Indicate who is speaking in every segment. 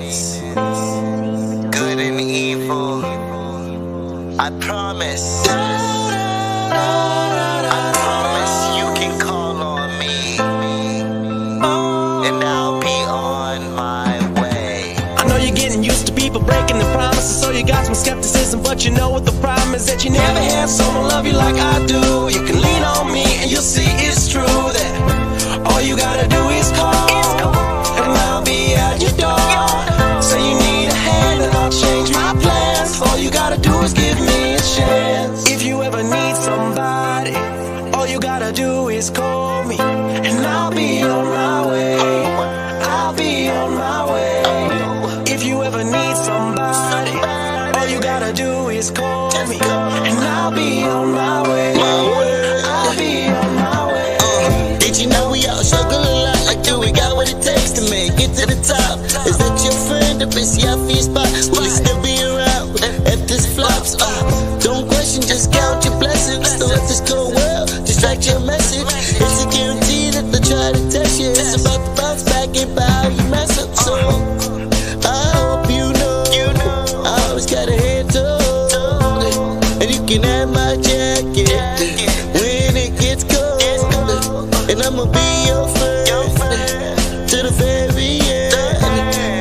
Speaker 1: innocence, good and evil. I promise. I promise you can call on me, and I'll be on my way.
Speaker 2: I know you're getting used to people breaking their promises, so you got some skepticism, but you know what the problem is, that you never had someone love you like I do. You can lean on me and you'll see it's true, that all you gotta do is call, and I'll be at your door. Say you need a hand and I'll change my plans. All you gotta do is give me a chance. If you ever need somebody, all you gotta do is call me, and I'll be on my way. I'll be on my way. If you ever need somebody, all you gotta do is call me, and I'll be on my way. I'll be on my way.
Speaker 1: Did you know we all struggle a lot? Like, do we got what it takes to make it to the top? Is that your friend up in your spot? Will he still be around if this flops? Don't question, just count your blessings. Don't let this cold world distract your message. It's a guarantee that they'll try to test you. It's about to bounce back and how you mess up. So I hope you know I always got a hand told, and you can have my jacket when it gets cold, and I'ma be your friend to the very end.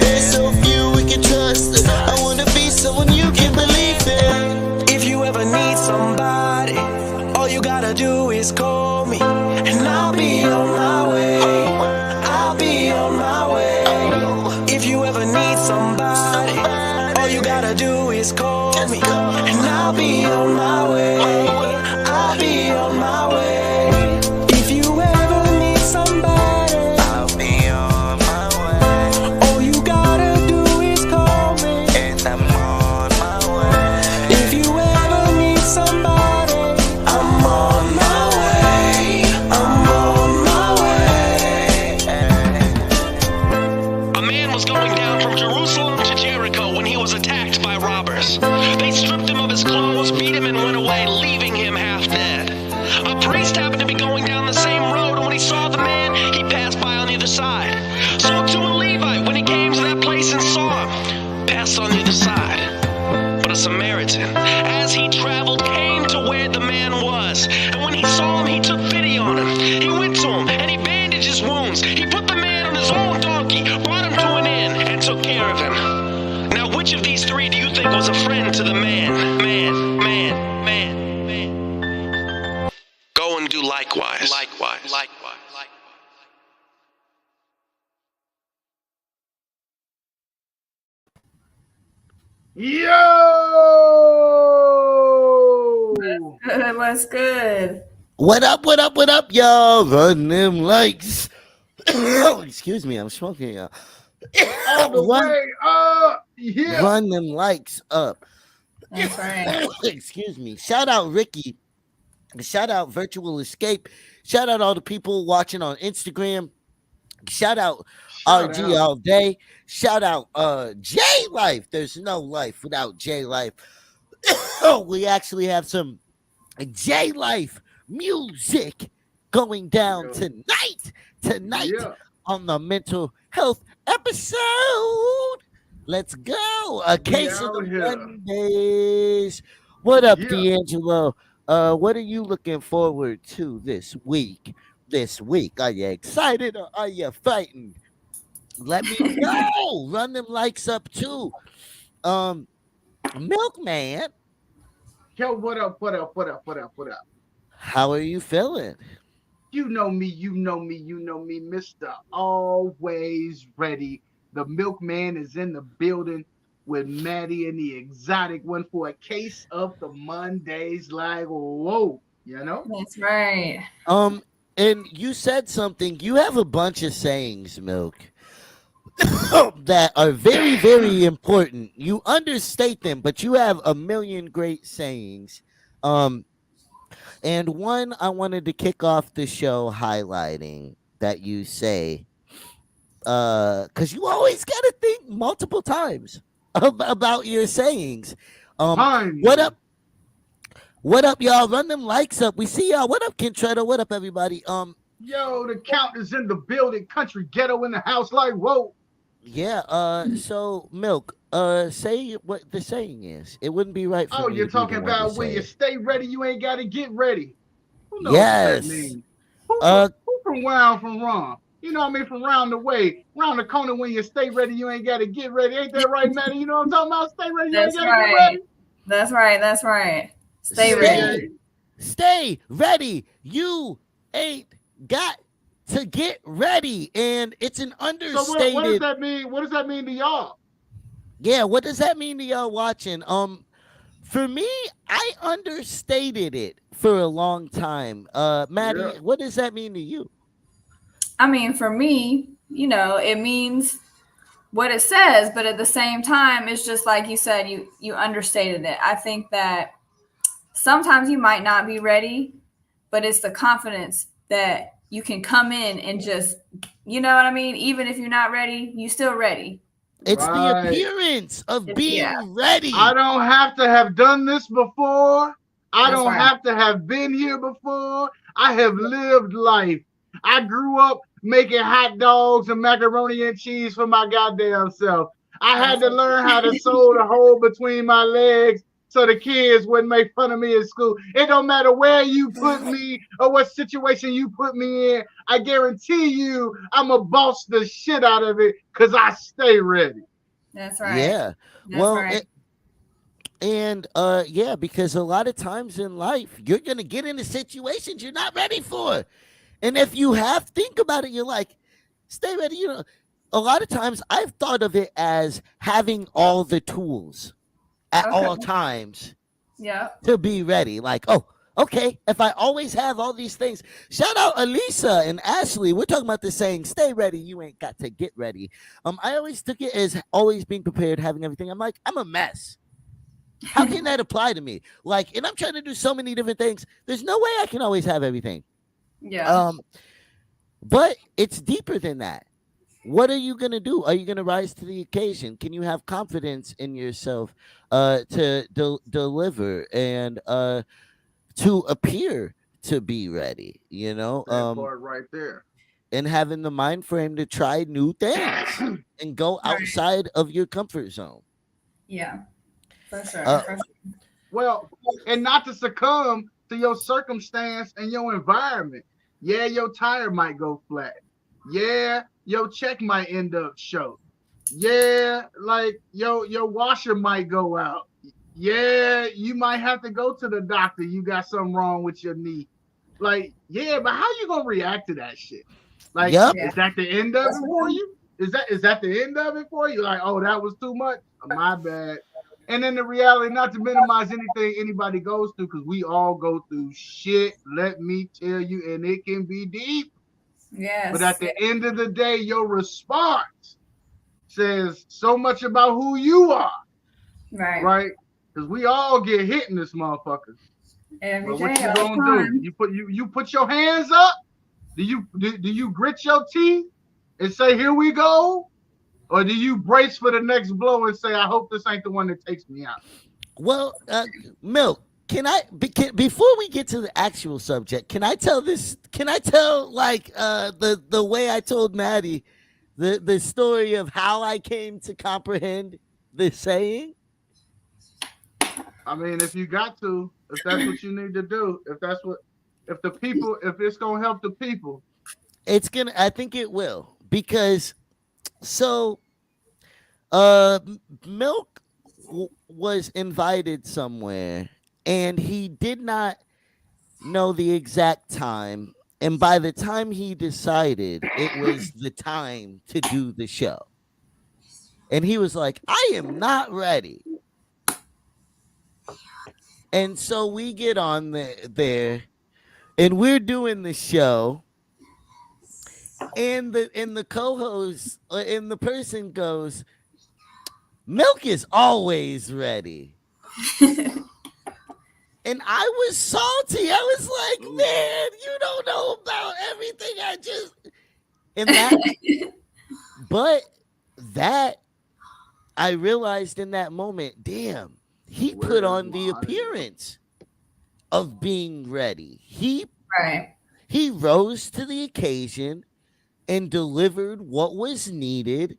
Speaker 1: There's so few we can trust. I wanna be someone you can believe in.
Speaker 2: If you ever need somebody, all you gotta do is call me, and I'll be on my way. I'll be on my way. If you ever need somebody, all you gotta do is call me, and I'll be on my way. I'll be on my way. If you ever need somebody,
Speaker 1: I'll be on my way,
Speaker 2: all you gotta do is call me,
Speaker 1: and I'm on my way.
Speaker 2: if you ever need somebody, I'm on my way. I'm on my way. A man was going down from Jerusalem to Jericho when he was attacked by robbers. They stripped him of his clothes, beat him, and went away, leaving him half dead. A priest happened to be going down the same road, and when he saw the man, he passed by on the other side. So too a Levite, when he came to that place and saw him, passed on the other side. But a Samaritan, as he traveled, came to where the man was. And when he saw him, he took pity on him. He went to him, and he bandaged his wounds. He put the man on his own donkey, brought him to an inn, and took care of him. Now, which of these three do you think was a friend to the man? Go and do likewise.
Speaker 3: Yo!
Speaker 4: Good, what's good?
Speaker 1: What up, y'all? Run them likes. Excuse me, I'm smoking, y'all.
Speaker 3: All the way up! Yeah!
Speaker 1: Run them likes up.
Speaker 4: That's right.
Speaker 1: Excuse me. Shout out Ricky. Shout out Virtual Escape. Shout out all the people watching on Instagram. Shout out RG all day. Shout out J Life. There's no life without J Life. We actually have some J Life music going down tonight
Speaker 3: Yeah.
Speaker 1: on the mental health episode. Let's go. A case of
Speaker 3: out
Speaker 1: the
Speaker 3: here.
Speaker 1: Mondays. What up,
Speaker 3: Yeah.
Speaker 1: D'Angelo? What are you looking forward to this week? Are you excited or are you fighting? Let me know. Run them likes up too. Milkman,
Speaker 3: Yo, what up?
Speaker 1: how are you feeling?
Speaker 3: You know me, Mr. Always Ready. The milkman is in the building with Maddie and the exotic one for a case of the Mondays. Like, whoa, you know?
Speaker 4: That's right.
Speaker 1: And you said something. You have a bunch of sayings, Milk, that are very, very important. You understate them, but you have a million great sayings. And one I wanted to kick off the show highlighting that you say, because you always got to think multiple times about your sayings. What up? What up, y'all? Run them likes up. We see y'all. What up, Kentretto? What up, everybody?
Speaker 3: Yo, the count is in the building. Country ghetto in the house. Like, whoa.
Speaker 5: Yeah. So Milk. Say what the saying is. It wouldn't be right for
Speaker 3: Oh,
Speaker 5: me
Speaker 3: you're
Speaker 5: to be the
Speaker 3: talking
Speaker 5: one to
Speaker 3: about when
Speaker 5: say
Speaker 3: you
Speaker 5: it.
Speaker 3: stay ready, you ain't got to get ready. Who knows what that
Speaker 5: Yes.
Speaker 3: means? Who from
Speaker 5: Uh.
Speaker 3: who from where I'm from wrong? You know what I mean? From round the way, round the corner when you stay ready, you ain't got to get ready. Ain't that right, Maddie? You know what I'm talking about? Stay ready, you ain't
Speaker 4: That's
Speaker 3: got to get
Speaker 4: right.
Speaker 3: ready.
Speaker 4: That's right. That's right. Stay
Speaker 3: Yeah, yeah.
Speaker 4: ready.
Speaker 5: Stay. Stay ready. You ain't got to get ready, and it's an
Speaker 3: So what does
Speaker 5: understated.
Speaker 3: that mean? What does that mean to y'all?
Speaker 5: Yeah. What does that mean to y'all watching? For me, I understated it for a long time.
Speaker 3: Yeah.
Speaker 5: Maddie, what does that mean to you?
Speaker 4: I mean, for me, it means what it says, but at the same time, it's just like you said, you understated it. I think that sometimes you might not be ready, but it's the confidence that you can come in and just, you know what I mean? Even if you're not ready, you still ready.
Speaker 5: It's the
Speaker 3: Right.
Speaker 5: appearance of
Speaker 4: Yeah,
Speaker 5: being
Speaker 3: I
Speaker 5: ready.
Speaker 3: don't have to have done this before. I
Speaker 4: that's
Speaker 3: don't
Speaker 4: right.
Speaker 3: have to have been here before. I have lived life. I grew up making hot dogs and macaroni and cheese for my goddamn self. I had
Speaker 4: That's
Speaker 3: to learn how to sew the hole between my legs so the kids wouldn't make fun of me in school. It don't matter where you put me or what situation you put me in. I guarantee you I'm a boss the shit out of it because I stay ready.
Speaker 4: that's right.
Speaker 5: Yeah.
Speaker 4: That's
Speaker 5: Well,
Speaker 4: right.
Speaker 5: and yeah, because a lot of times in life, you're gonna get into situations you're not ready for. And if you have think about it, you're like, stay ready. A lot of times I've thought of it as having all the tools at
Speaker 4: Okay.
Speaker 5: all times
Speaker 4: Yeah.
Speaker 5: to be ready. Like, oh, okay, if I always have all these things. Shout out Elisa and Ashley. We're talking about the saying, stay ready, you ain't got to get ready. I always took it as always being prepared, having everything. I'm like, I'm a mess. How can that apply to me? Like, and I'm trying to do so many different things. There's no way I can always have everything.
Speaker 4: Yeah.
Speaker 5: Um, but it's deeper than that. What are you gonna do? Are you gonna rise to the occasion? Can you have confidence in yourself to deliver and to appear to be ready?
Speaker 3: That part right there.
Speaker 5: And having the mind frame to try new things and go
Speaker 4: Right.
Speaker 5: outside of your comfort zone.
Speaker 4: Yeah. For sure.
Speaker 5: Uh,
Speaker 4: For sure.
Speaker 3: Well, and not to succumb to your circumstance and your environment. Yeah, your tire might go flat. Yeah, your check might end up short. Yeah, like your washer might go out. Yeah, you might have to go to the doctor. You got something wrong with your knee. Like, yeah, but how you gonna react to that shit? Like,
Speaker 5: yep.
Speaker 4: Yeah.
Speaker 3: is that the end of
Speaker 4: What's
Speaker 3: it
Speaker 4: with
Speaker 3: for
Speaker 4: them?
Speaker 3: you? Is that the end of it for you? Like, oh, that was too much. My bad. And then the reality, not to minimize anything anybody goes through, because we all go through shit. Let me tell you, and it can be deep. But at
Speaker 4: Yes.
Speaker 3: the end of the day, your response says so much about who you are,
Speaker 4: Right.
Speaker 3: right? Because we all get hit in this motherfucker.
Speaker 4: Every
Speaker 3: But
Speaker 4: day,
Speaker 3: what you
Speaker 4: all the
Speaker 3: gonna do?
Speaker 4: time.
Speaker 3: You put your hands up? Do you grit your teeth and say, here we go? Or do you brace for the next blow and say, I hope this ain't the one that takes me out?
Speaker 5: Well, Milk, before we get to the actual subject, can I tell this? Can I tell like the way I told Maddie the story of how I came to comprehend the saying?
Speaker 3: I mean, if you got to, if that's what you need to do, if it's gonna help the people.
Speaker 5: It's gonna. I think it will because so Milk was invited somewhere and he did not know the exact time. And by the time he decided it was the time to do the show, and he was like, I am not ready. And so we get on there and we're doing the show. And the co-host and the person goes, Milk is always ready. And I was salty. I was like, man, you don't know about everything I just and that but that I realized in that moment, damn, he put
Speaker 3: Where's
Speaker 5: on
Speaker 3: my
Speaker 5: the
Speaker 3: audio?
Speaker 5: appearance of being ready.
Speaker 4: Right.
Speaker 5: He rose to the occasion and delivered what was needed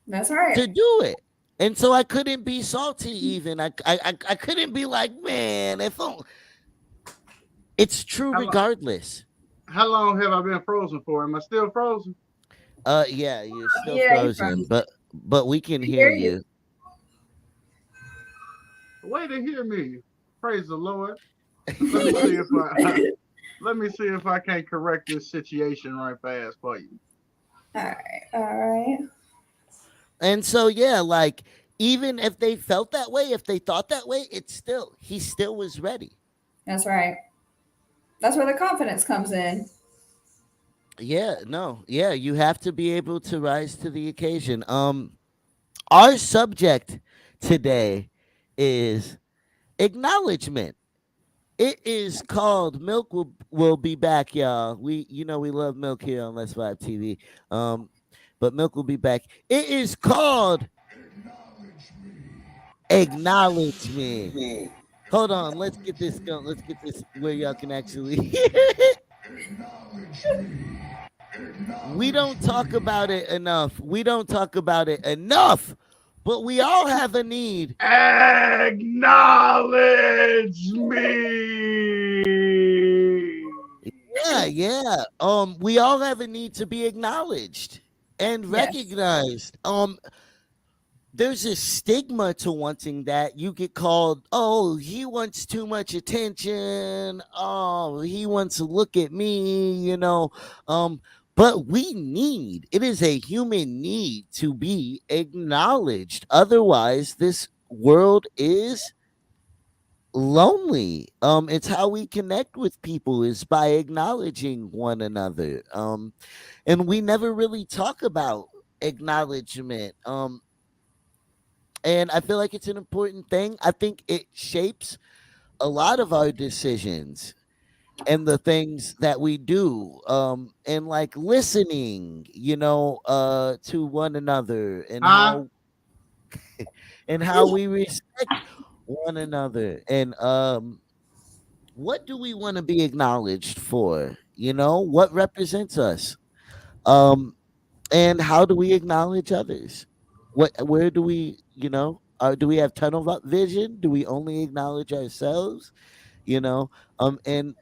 Speaker 4: That's right.
Speaker 5: to do it. And so I couldn't be salty even. I couldn't be like, man, it's true
Speaker 3: How, lo-
Speaker 5: regardless.
Speaker 3: how long have I been frozen for? Am I still frozen?
Speaker 5: Yeah, you're still
Speaker 4: Yeah, you
Speaker 5: frozen,
Speaker 4: frozen.
Speaker 5: but we can
Speaker 4: We
Speaker 5: hear
Speaker 4: hear you.
Speaker 5: you.
Speaker 3: Way to hear me. Praise the Lord. Let me see if I let me see if I can correct this situation right fast for you.
Speaker 4: All right. All right.
Speaker 5: And so yeah, like even if they felt that way, if they thought that way, he still was ready.
Speaker 4: That's right. That's where the confidence comes in.
Speaker 5: Yeah, no. Yeah, you have to be able to rise to the occasion. Our subject today is acknowledgement. It is called Milk will be back, y'all. We love Milk here on Let's Vibe TV. But Milk will be back. It is called Acknowledgement. Hold on, let's get this going. Let's get this where y'all can actually we don't talk about it enough. We don't talk about it enough. But we all have a need.
Speaker 3: Acknowledge me.
Speaker 5: Yeah. We all have a need to be acknowledged and
Speaker 4: Yes.
Speaker 5: recognized. There's a stigma to wanting that. You get called, oh, he wants too much attention. Oh, he wants to look at me. But it is a human need to be acknowledged. Otherwise, this world is lonely. It's how we connect with people is by acknowledging one another. And we never really talk about acknowledgement. And I feel like it's an important thing. I think it shapes a lot of our decisions and the things that we do. And like listening, to one another
Speaker 3: Huh?
Speaker 5: and how we respect one another. And what do we want to be acknowledged for? What represents us? Um and how do we acknowledge others? Where do we, do we have vision? Do we only acknowledge ourselves? You know, and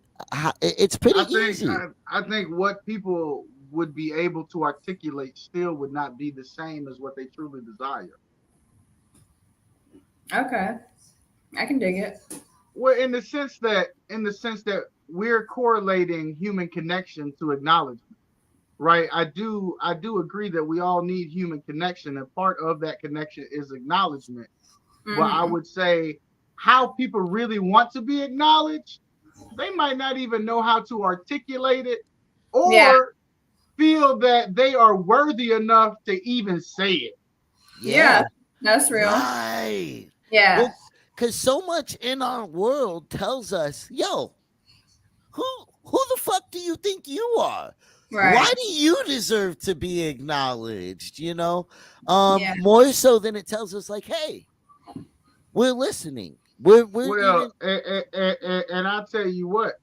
Speaker 5: it's pretty
Speaker 3: I think
Speaker 5: easy.
Speaker 3: I think what people would be able to articulate still would not be the same as what they truly desire.
Speaker 4: Okay. I can dig it.
Speaker 3: Well, in the sense that we're correlating human connection to acknowledgement, right? I do agree that we all need human connection, and part of that connection is acknowledgement. But I
Speaker 4: Hmm.
Speaker 3: would say how people really want to be acknowledged, they might not even know how to articulate it
Speaker 4: Yeah.
Speaker 3: or feel that they are worthy enough to even say it.
Speaker 4: Yeah.
Speaker 5: Yeah,
Speaker 4: That's real.
Speaker 5: right.
Speaker 4: Yeah.
Speaker 5: Well, because so much in our world tells us, yo, who who the fuck do you think you are? Why
Speaker 4: Right.
Speaker 5: do you deserve to be acknowledged?
Speaker 4: Yeah.
Speaker 5: More so than it tells us, like, hey, we're listening. We're
Speaker 3: Well,
Speaker 5: even
Speaker 3: and I tell you what,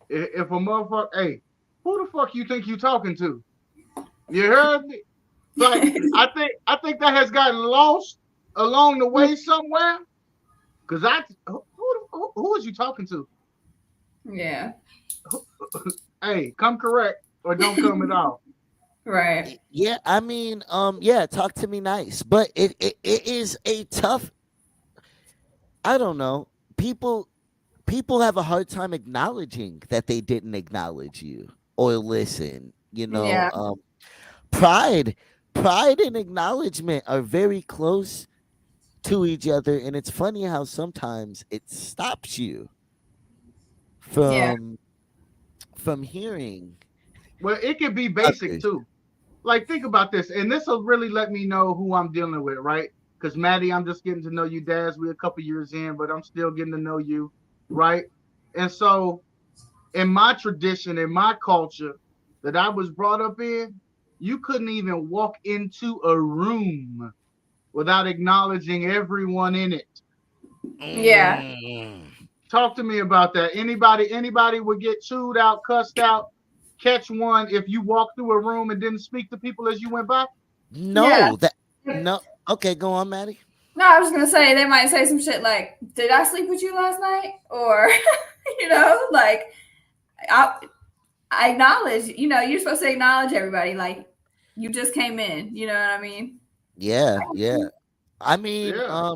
Speaker 3: if a motherfucker, hey, who the fuck you think you talking to? You heard me? Like I think that has gotten lost along the way somewhere. Cause who is you talking to?
Speaker 4: Yeah.
Speaker 3: Hey, come correct or don't come at all.
Speaker 4: Right.
Speaker 5: yeah. I mean, yeah. Talk to me nice, but it is a tough. I don't know. People have a hard time acknowledging that they didn't acknowledge you or listen.
Speaker 4: Yeah.
Speaker 5: Pride, pride and acknowledgement are very close to each other, and it's funny how sometimes it stops you
Speaker 4: Yeah.
Speaker 5: from hearing
Speaker 3: Well, it could be basic
Speaker 5: others.
Speaker 3: too. Like think about this, and this will really let me know who I'm dealing with, right? Because Maddie, I'm just getting to know you. Daz, we're a couple years in, but I'm still getting to know you, right? And so, in my tradition, in my culture that I was brought up in, you couldn't even walk into a room without acknowledging everyone in it.
Speaker 4: Yeah.
Speaker 5: Mm.
Speaker 3: Talk to me about that. Anybody would get chewed out, cussed out, catch one if you walked through a room and didn't speak to people as you went by?
Speaker 4: Yeah.
Speaker 5: No, that No. Okay, go on, Maddie.
Speaker 4: No, I was gonna say they might say some shit like, "Did I sleep with you last night?" Or, like I, I acknowledge. You're supposed to acknowledge everybody. Like you just came in. You know what I mean?
Speaker 5: Yeah, yeah. I mean,
Speaker 3: Yeah.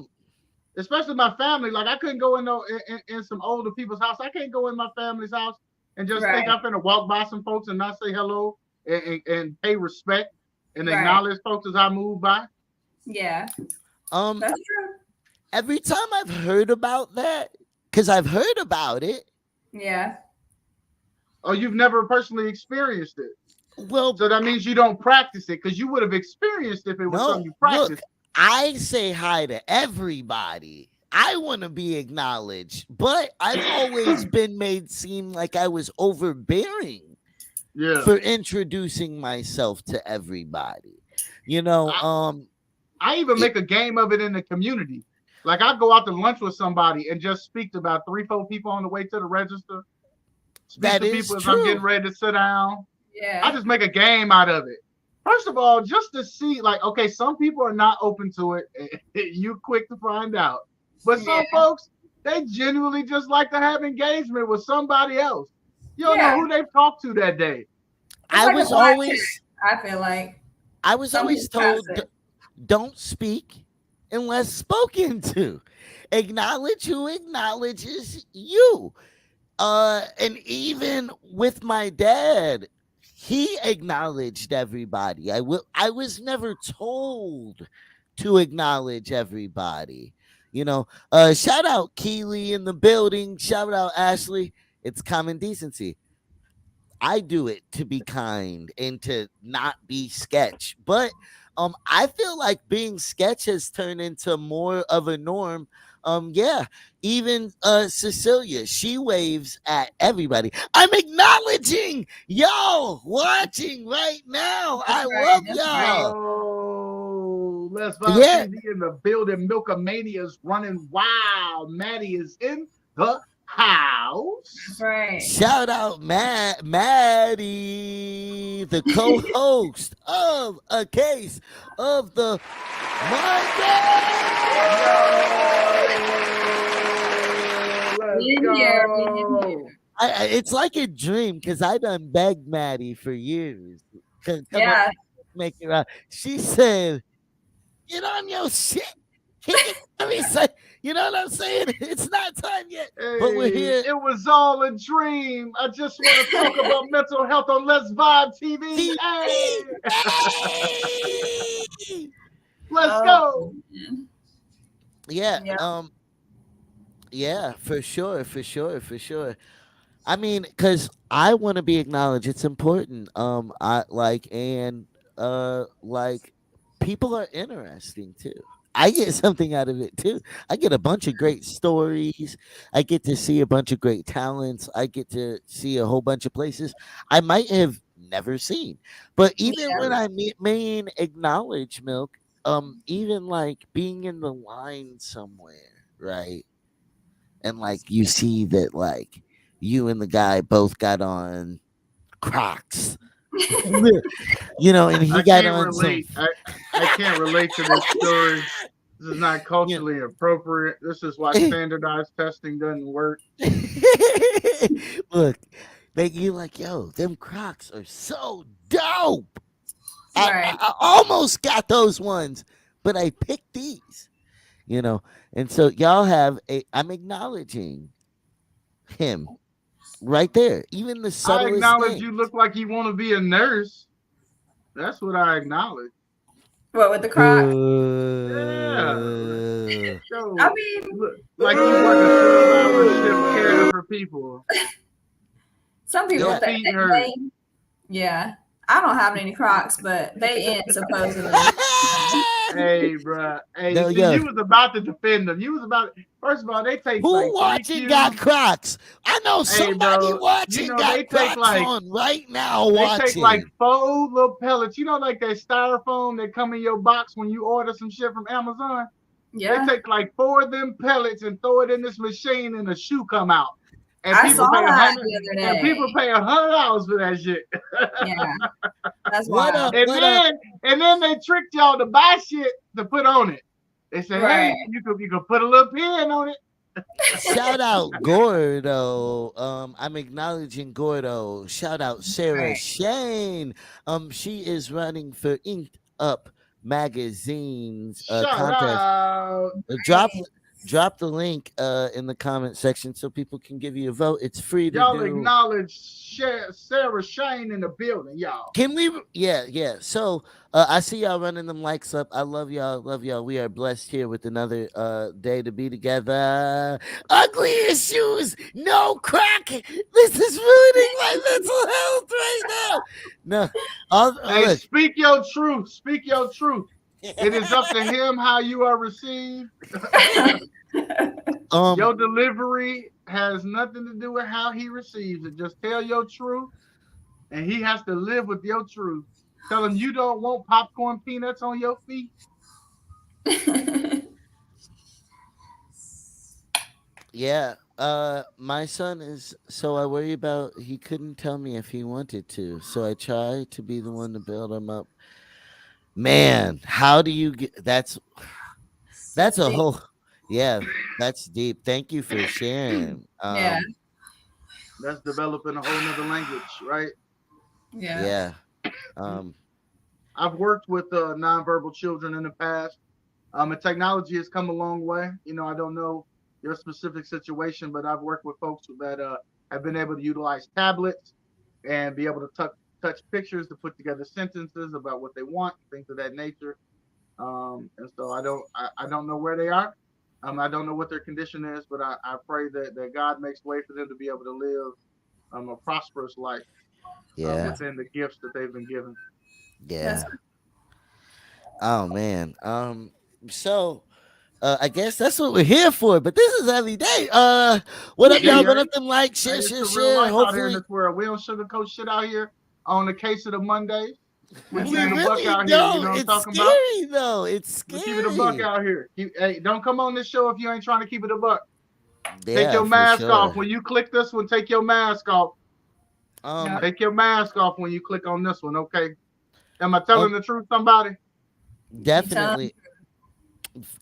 Speaker 3: Especially my family. Like I couldn't go in no in some older people's house. I can't go in my family's house and just think
Speaker 4: Right.
Speaker 3: I'm finna walk by some folks and not say hello and pay respect and
Speaker 4: Right.
Speaker 3: acknowledge folks as I move by.
Speaker 4: Yeah.
Speaker 5: um,
Speaker 4: That's true.
Speaker 5: every time I've heard about that, because I've heard about it.
Speaker 4: Yeah.
Speaker 3: Oh, you've never personally experienced it.
Speaker 5: Well,
Speaker 3: So that means you don't practice it because you would have experienced if it was
Speaker 5: no.
Speaker 3: something you
Speaker 5: Look,
Speaker 3: practiced.
Speaker 5: I say hi to everybody. I want to be acknowledged, but I've always been made seem like I was overbearing
Speaker 3: Yeah.
Speaker 5: for introducing myself to everybody. You know,
Speaker 3: I, I even
Speaker 5: it,
Speaker 3: make a game of it in the community. Like I go out to lunch with somebody and just speak to about 3, 4 people on the way to the register. Speak
Speaker 5: that
Speaker 3: to
Speaker 5: is
Speaker 3: people as I'm
Speaker 5: true.
Speaker 3: getting ready to sit down. I
Speaker 4: Yeah.
Speaker 3: just make a game out of it. First of all, just to see, like, okay, some people are not open to it. You quick to find out. But
Speaker 4: Yeah.
Speaker 3: some folks, they genuinely just like to have engagement with somebody else. You don't know
Speaker 4: Yeah.
Speaker 3: who they've talked to that day.
Speaker 4: It's
Speaker 5: I
Speaker 4: like a
Speaker 5: was
Speaker 4: blind check.
Speaker 5: always
Speaker 4: I feel like
Speaker 5: I was
Speaker 4: some
Speaker 5: always
Speaker 4: people pass
Speaker 5: told
Speaker 4: it.
Speaker 5: don't speak unless spoken to. Acknowledge who acknowledges you. And even with my dad, he acknowledged everybody. I was never told to acknowledge everybody. Shout out Keely in the building. Shout out Ashley. It's common decency. I do it to be kind and to not be sketch. But I feel like being sketch has turned into more of a norm. Yeah, even Cecilia, she waves at everybody. I'm acknowledging y'all watching right now.
Speaker 4: That's
Speaker 5: I
Speaker 4: right.
Speaker 5: love
Speaker 4: That's right.
Speaker 5: y'all.
Speaker 3: Yo, Let's Vibe
Speaker 5: Yeah,
Speaker 3: TV in the building. Milkamania's running wild. Maddie is in the
Speaker 4: That's
Speaker 3: house.
Speaker 4: right.
Speaker 5: shout out Maddie, the co-host of A Case of the
Speaker 3: Let's
Speaker 4: We in here. We in here.
Speaker 3: go.
Speaker 5: It's like a dream because I done begged Maddie for years. Come on,
Speaker 4: Yeah.
Speaker 5: make it out. She said, "Get on your shit." I mean, you know what I'm saying? It's not time yet, but we're
Speaker 3: Hey,
Speaker 5: here.
Speaker 3: it was all a dream. I just want to talk about mental health on Let's Vibe TV. Hey,
Speaker 5: Hey!
Speaker 3: let's
Speaker 4: Oh,
Speaker 3: go.
Speaker 4: man.
Speaker 5: Yeah,
Speaker 4: Yeah.
Speaker 5: yeah, for sure, for sure, for sure. I mean, because I want to be acknowledged. It's important. Like people are interesting too. I get something out of it too. I get a bunch of great stories. I get to see a bunch of great talents. I get to see a whole bunch of places I might have never seen. But even when I mean acknowledge Milk, even like being in the line somewhere, right? And like you see that like you and the guy both got on Crocs. And he
Speaker 3: I
Speaker 5: got
Speaker 3: can't
Speaker 5: on some
Speaker 3: relate. I can't relate to this story. This is not
Speaker 5: you
Speaker 3: culturally appropriate. This is why
Speaker 5: know.
Speaker 3: standardized testing doesn't work.
Speaker 5: Look, make you like, yo, them Crocs are so dope. I,
Speaker 4: Right.
Speaker 5: I, I almost got those ones, but I picked these, And so y'all I'm acknowledging him right there. Even the
Speaker 3: I
Speaker 5: subtlest
Speaker 3: acknowledge
Speaker 5: thing.
Speaker 3: you look like you want to be a nurse. That's what I acknowledge.
Speaker 4: What with the Crocs?
Speaker 3: Yeah.
Speaker 4: I
Speaker 3: Yo,
Speaker 4: mean,
Speaker 3: look like you work a 12-hour shift caring for people.
Speaker 4: some people
Speaker 3: Your
Speaker 5: Yeah.
Speaker 4: think
Speaker 3: feet hurt.
Speaker 4: yeah. I don't have any Crocs, but they in supposedly.
Speaker 3: Hey, bro. Hey,
Speaker 5: No,
Speaker 3: see,
Speaker 5: yo,
Speaker 3: you was about to defend them. You was about. First of all, they take
Speaker 5: who
Speaker 3: like three
Speaker 5: watching got
Speaker 3: Qs.
Speaker 5: Crocs? I know
Speaker 3: Hey,
Speaker 5: somebody
Speaker 3: bro. You
Speaker 5: watching
Speaker 3: know they
Speaker 5: got
Speaker 3: take
Speaker 5: Crocs
Speaker 3: like
Speaker 5: on right now
Speaker 3: they take like
Speaker 5: watching.
Speaker 3: 4 little pellets. You know, like that styrofoam that come in your box when you order some shit from Amazon. They
Speaker 4: Yeah.
Speaker 3: take like 4 of them pellets and throw it in this machine, and a shoe come out. And
Speaker 4: I saw
Speaker 3: people pay
Speaker 4: that
Speaker 3: $100,
Speaker 4: the other
Speaker 3: and
Speaker 4: day.
Speaker 3: people pay $100 for that shit.
Speaker 4: Yeah, that's
Speaker 5: What
Speaker 4: wild.
Speaker 5: up?
Speaker 3: And
Speaker 5: What up?
Speaker 3: then they tricked y'all to buy shit to put on it. They said,
Speaker 4: Right.
Speaker 3: hey, you could put a little pin on it.
Speaker 5: Shout out Gordo. I'm acknowledging Gordo. Shout out Sarah
Speaker 4: Right.
Speaker 5: Shane. She is running for Inked Up Magazine's
Speaker 3: Shout
Speaker 5: contest.
Speaker 3: out.
Speaker 5: Drop the link in the comment section so people can give you a vote. It's free to
Speaker 3: Y'all
Speaker 5: do.
Speaker 3: acknowledge Sarah Shane in the building, y'all.
Speaker 5: Can we? Yeah. So I see y'all running them likes up. I love y'all. Love y'all. We are blessed here with another day to be together. Ugly issues, no crack. This is ruining my mental health right now. No,
Speaker 3: Hey,
Speaker 5: look.
Speaker 3: speak your truth. Speak your truth. It is up to him how you are received. Your delivery has nothing to do with how he receives it. Just tell your truth, and he has to live with your truth. Tell him you don't want popcorn peanuts on your feet.
Speaker 5: Yeah. My son is so I worry about he couldn't tell me if he wanted to. So I try to be the one to build him up. Man, how do you get that's a
Speaker 4: deep.
Speaker 5: whole yeah, that's deep. Thank you for sharing.
Speaker 4: Yeah.
Speaker 3: That's developing a whole nother language, right?
Speaker 4: Yeah.
Speaker 3: I've worked with nonverbal children in the past. And technology has come a long way. You know, I don't know your specific situation, but I've worked with folks that have been able to utilize tablets and be able to touch pictures to put together sentences about what they want, things of that nature. And so I don't know where they are. I don't know what their condition is, but I pray that God makes way for them to be able to live a prosperous life
Speaker 5: Yeah.
Speaker 3: within the gifts that they've been given.
Speaker 5: Yeah. Oh man. So I guess that's what we're here for, but this is every day. What up, y'all? Run up them like, share,
Speaker 3: It's
Speaker 5: share,
Speaker 3: the real
Speaker 5: share.
Speaker 3: life out here in
Speaker 5: Hopefully,
Speaker 3: this world. We don't sugarcoat shit out here on the case of the Mondays. We
Speaker 5: we
Speaker 3: keep it a buck
Speaker 5: really
Speaker 3: out here. You
Speaker 5: don't.
Speaker 3: know what I'm
Speaker 5: It's
Speaker 3: talking about?
Speaker 5: scary though. It's
Speaker 3: We keep it a buck
Speaker 5: scary.
Speaker 3: out here. Hey, don't come on this show if you ain't trying to keep it a buck. Take
Speaker 5: Yeah,
Speaker 3: your
Speaker 5: for
Speaker 3: mask off.
Speaker 5: sure.
Speaker 3: When you click this one, take your mask off.
Speaker 4: Yeah.
Speaker 3: Take your mask off when you click on this one, okay? Am I telling the truth, somebody?
Speaker 5: Definitely.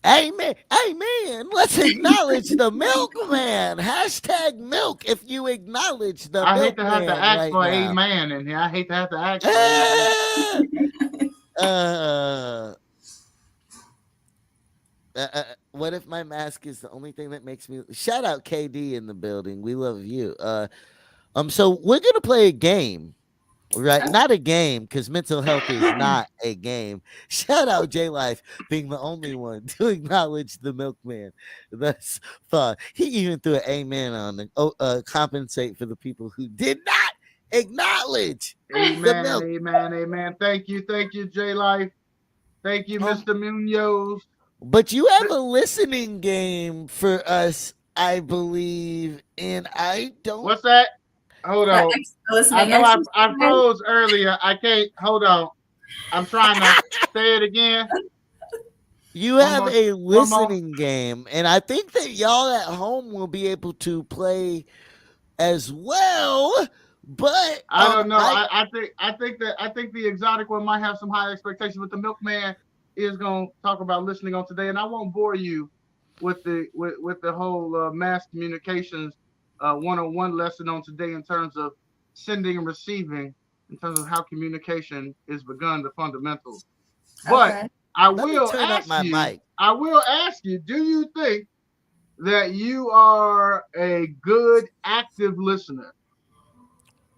Speaker 5: Amen. Amen. Let's acknowledge the milkman. Hashtag milk if you acknowledge the
Speaker 3: I hate to have to
Speaker 5: milkman
Speaker 3: ask
Speaker 5: right
Speaker 3: for
Speaker 5: now.
Speaker 3: amen in here. I hate to have to ask for amen.
Speaker 5: What if my mask is the only thing that makes me shout out KD in the building? We love you. So we're gonna play a game. Right, not a game because mental health is not a game. Shout out J Life being the only one to acknowledge the milkman. That's fun. He even threw an amen on the compensate for the people who did not acknowledge the
Speaker 3: Amen,
Speaker 5: milk.
Speaker 3: amen, amen. Thank you, J Life. Thank you, Mr. Munoz.
Speaker 5: But you have a listening game for us, I believe, and I don't.
Speaker 3: What's that? Hold on. I know I froze earlier. I can't. Hold on. I'm trying to say it again.
Speaker 5: You have a listening game, and I think that y'all at home will be able to play as well. But
Speaker 3: I don't know. I think the exotic one might have some high expectations, but the milkman is going to talk about listening on today, and I won't bore you with the whole mass communications 101 lesson on today in terms of sending and receiving, in terms of how communication is begun, the fundamentals. But I will ask you, do you think that you are a good active listener?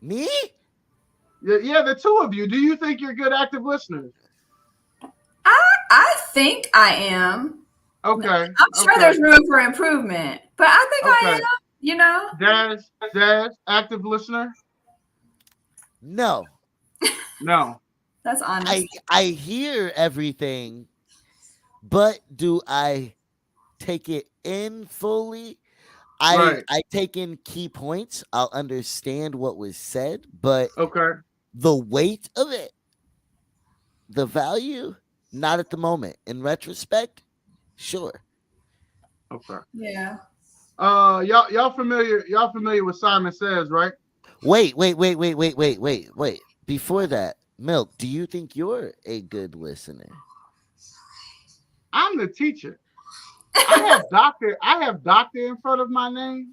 Speaker 5: Me?
Speaker 3: Yeah, the two of you. Do you think you're good active listeners?
Speaker 4: I think I am.
Speaker 3: Okay.
Speaker 4: I'm sure there's room for improvement, but I think I am, you know.
Speaker 3: Daz, active listener?
Speaker 5: No.
Speaker 3: No.
Speaker 4: That's honest.
Speaker 5: I hear everything, but do I take it in fully? I take in key points. I'll understand what was said, but the weight of it, the value, not at the moment. In retrospect, sure.
Speaker 3: Okay.
Speaker 4: Yeah.
Speaker 3: Y'all familiar with Simon Says, right?
Speaker 5: Wait. Before that, Milk, do you think you're a good listener?
Speaker 3: I'm the teacher. I have doctor in front of my name.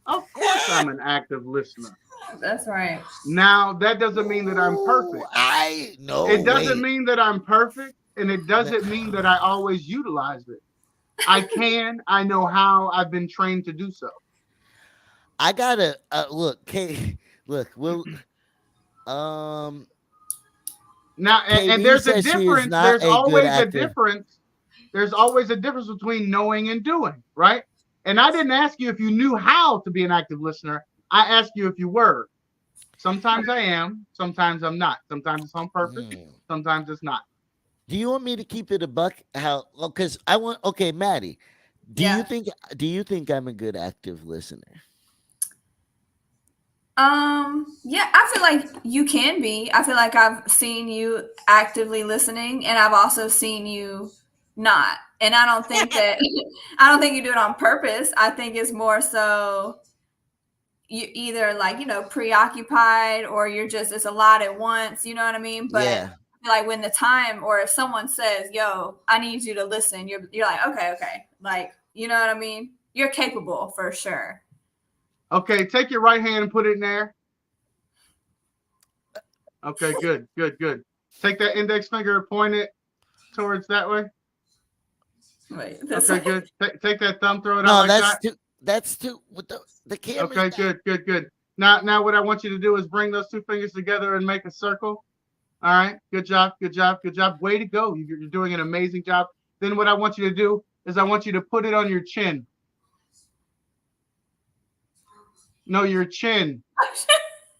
Speaker 3: Of course I'm an active listener.
Speaker 4: That's right.
Speaker 3: Now that doesn't mean that I'm
Speaker 5: Ooh,
Speaker 3: perfect.
Speaker 5: I no
Speaker 3: It doesn't
Speaker 5: wait.
Speaker 3: mean that I'm perfect, and it doesn't mean that I always utilize it. I know how, I've been trained to do so.
Speaker 5: I gotta look, K. Look, we'll um.
Speaker 3: Now, and
Speaker 5: KB
Speaker 3: there's a
Speaker 5: says she is
Speaker 3: difference.
Speaker 5: not a good actor.
Speaker 3: There's always a difference between knowing and doing, right? And I didn't ask you if you knew how to be an active listener. I asked you if you were. Sometimes I am, sometimes I'm not. Sometimes it's on purpose,
Speaker 5: Mm.
Speaker 3: sometimes it's not.
Speaker 5: Do you want me to keep it a buck? How? Because I want. Okay, Maddie. Do you
Speaker 4: Yeah.
Speaker 5: think? Do you think I'm a good active listener?
Speaker 4: Yeah, I feel like you can be. I feel like I've seen you actively listening, and I've also seen you not. And I don't think that I don't think you do it on purpose. I think it's more so you either like, preoccupied, or you're just, it's a lot at once, you know what I mean? But
Speaker 5: Yeah.
Speaker 4: like when the time, or if someone says, yo, I need you to listen, you're like, okay. Like, you know what I mean? You're capable for sure.
Speaker 3: Okay, take your right hand and put it in there. Okay, good. Take that index finger and point it towards that way.
Speaker 4: Wait,
Speaker 3: Okay, good. Take that thumb, throw it out
Speaker 5: No,
Speaker 3: like
Speaker 5: that's
Speaker 3: that.
Speaker 5: too. That's too. With the camera's
Speaker 3: Okay,
Speaker 5: back.
Speaker 3: good. Now, what I want you to do is bring those two fingers together and make a circle. All right, good job. Way to go. You're doing an amazing job. Then what I want you to do is I want you to put it on your chin. No, your chin.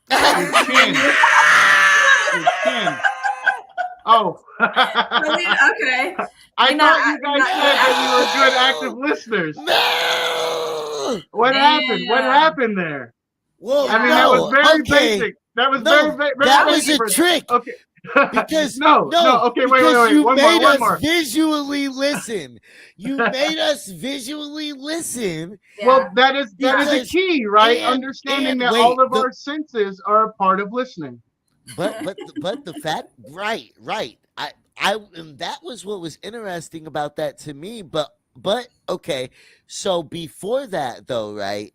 Speaker 3: Your chin. Your chin. Oh.
Speaker 4: Okay.
Speaker 3: I thought you guys said that you were good active listeners.
Speaker 5: No.
Speaker 3: What happened? What happened there?
Speaker 5: Well,
Speaker 3: I mean,
Speaker 5: no.
Speaker 3: that was very
Speaker 5: Okay.
Speaker 3: basic. That was
Speaker 5: No,
Speaker 3: very
Speaker 5: that was
Speaker 3: basic.
Speaker 5: a trick.
Speaker 3: Okay.
Speaker 5: Because
Speaker 3: no. Okay, wait.
Speaker 5: because you
Speaker 3: One
Speaker 5: made us
Speaker 3: more.
Speaker 5: visually listen. You made us visually listen.
Speaker 4: Yeah.
Speaker 3: Well, that is a
Speaker 5: Because-
Speaker 3: key, right?
Speaker 5: and
Speaker 3: Understanding that
Speaker 5: wait,
Speaker 3: all of our senses are a part of listening.
Speaker 5: But the fact, right. I and that was what was interesting about that to me. But okay, so before that though, right?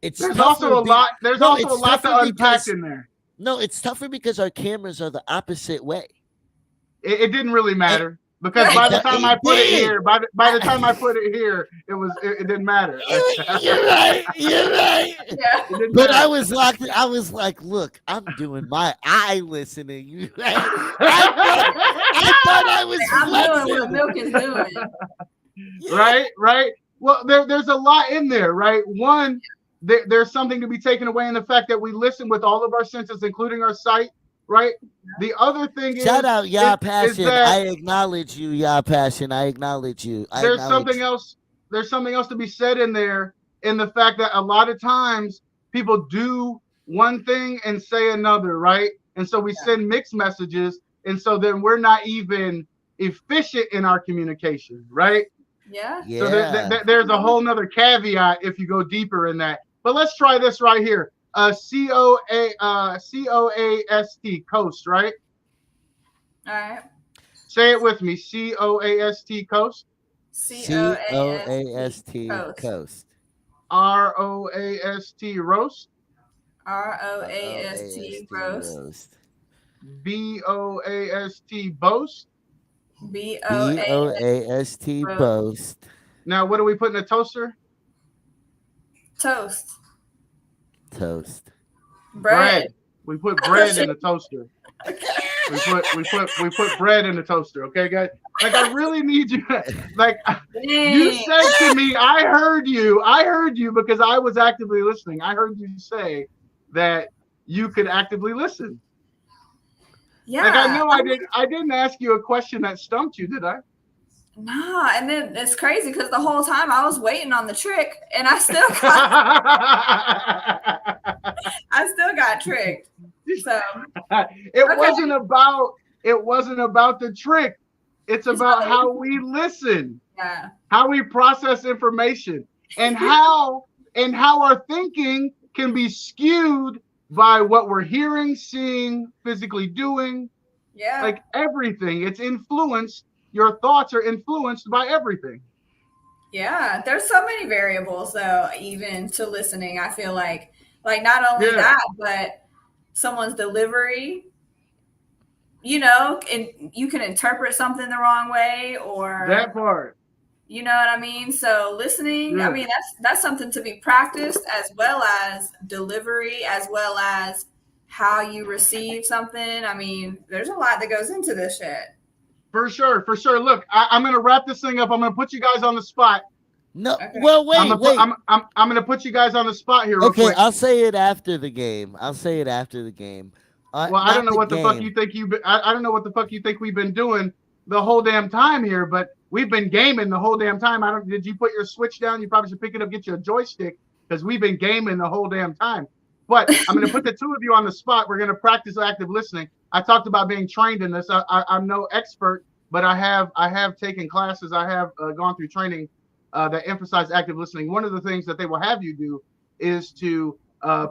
Speaker 5: It's
Speaker 3: There's
Speaker 5: tougher
Speaker 3: also a lot. There's
Speaker 5: no,
Speaker 3: also a
Speaker 5: it's
Speaker 3: lot to
Speaker 5: tougher
Speaker 3: unpack
Speaker 5: because
Speaker 3: in there.
Speaker 5: no, it's tougher because our cameras are the opposite way.
Speaker 3: It didn't really matter because
Speaker 5: It-
Speaker 3: by the time I put it
Speaker 5: did.
Speaker 3: here, by the time I put it here, it didn't matter.
Speaker 5: You're right.
Speaker 4: Yeah.
Speaker 3: It didn't
Speaker 5: But
Speaker 3: matter.
Speaker 5: I was locked. I was like, look, I'm doing my eye listening. You right? I thought I was
Speaker 4: I'm
Speaker 5: flexing.
Speaker 4: doing what Milk is doing.
Speaker 3: Right. Well, there's a lot in there, right? One, there's something to be taken away in the fact that we listen with all of our senses, including our sight, right? The other thing
Speaker 5: Shout out, y'all passion.
Speaker 3: that
Speaker 5: I acknowledge you, y'all passion. I acknowledge you.
Speaker 3: there's something else. There's something else to be said in there, in the fact that a lot of times people do one thing and say another, right? And so we send mixed messages, and so then we're not even efficient in our communication, right?
Speaker 4: Yeah.
Speaker 3: So there's a whole nother caveat if you go deeper in that. But let's try this right here. COAST, coast, right?
Speaker 4: All right.
Speaker 3: Say it with me. COAST, coast.
Speaker 5: COAST coast.
Speaker 3: ROAST, roast.
Speaker 4: ROAST roast.
Speaker 3: BOAST, boast.
Speaker 5: BOAST boast.
Speaker 3: Now, what do we put in a toaster?
Speaker 4: Toast.
Speaker 3: Bread. We put bread in the toaster. We put bread in the toaster. Okay, guys. Like, I really need you. Like, you said to me, I heard you because I was actively listening. I heard you say that you could actively listen.
Speaker 4: Yeah.
Speaker 3: Like, I know I didn't ask you a question that stumped you, did I?
Speaker 4: No, and then it's crazy because the whole time I was waiting on the trick, and I still got tricked. So
Speaker 3: it wasn't about the trick. It's about how we listen,
Speaker 4: Yeah.
Speaker 3: how we process information, and how our thinking can be skewed by what we're hearing, seeing, physically doing,
Speaker 4: Yeah.
Speaker 3: like everything. It's influenced. Your thoughts are influenced by everything.
Speaker 4: Yeah. There's so many variables though, even to listening. I feel like not only
Speaker 3: Yeah.
Speaker 4: that, but someone's delivery, and you can interpret something the wrong way, or
Speaker 3: That part.
Speaker 4: you know what I mean? So listening, I
Speaker 3: Yeah.
Speaker 4: mean, that's something to be practiced, as well as delivery, as well as how you receive something. I mean, there's a lot that goes into this shit.
Speaker 3: For sure. Look, I'm gonna wrap this thing up. I'm gonna put you guys on the spot.
Speaker 5: No,
Speaker 4: Okay.
Speaker 5: well, wait.
Speaker 3: I'm gonna put you guys on the spot here real
Speaker 5: Okay,
Speaker 3: quick.
Speaker 5: I'll say it after the game.
Speaker 3: Well, I don't know what the fuck you think I don't know what the fuck you think we've been doing the whole damn time here, but we've been gaming the whole damn time. Did you put your Switch down? You probably should pick it up, get you a joystick, because we've been gaming the whole damn time. But I'm gonna put the two of you on the spot. We're gonna practice active listening. I talked about being trained in this. I'm no expert, but I have taken classes. I have gone through training that emphasize active listening. One of the things that they will have you do is to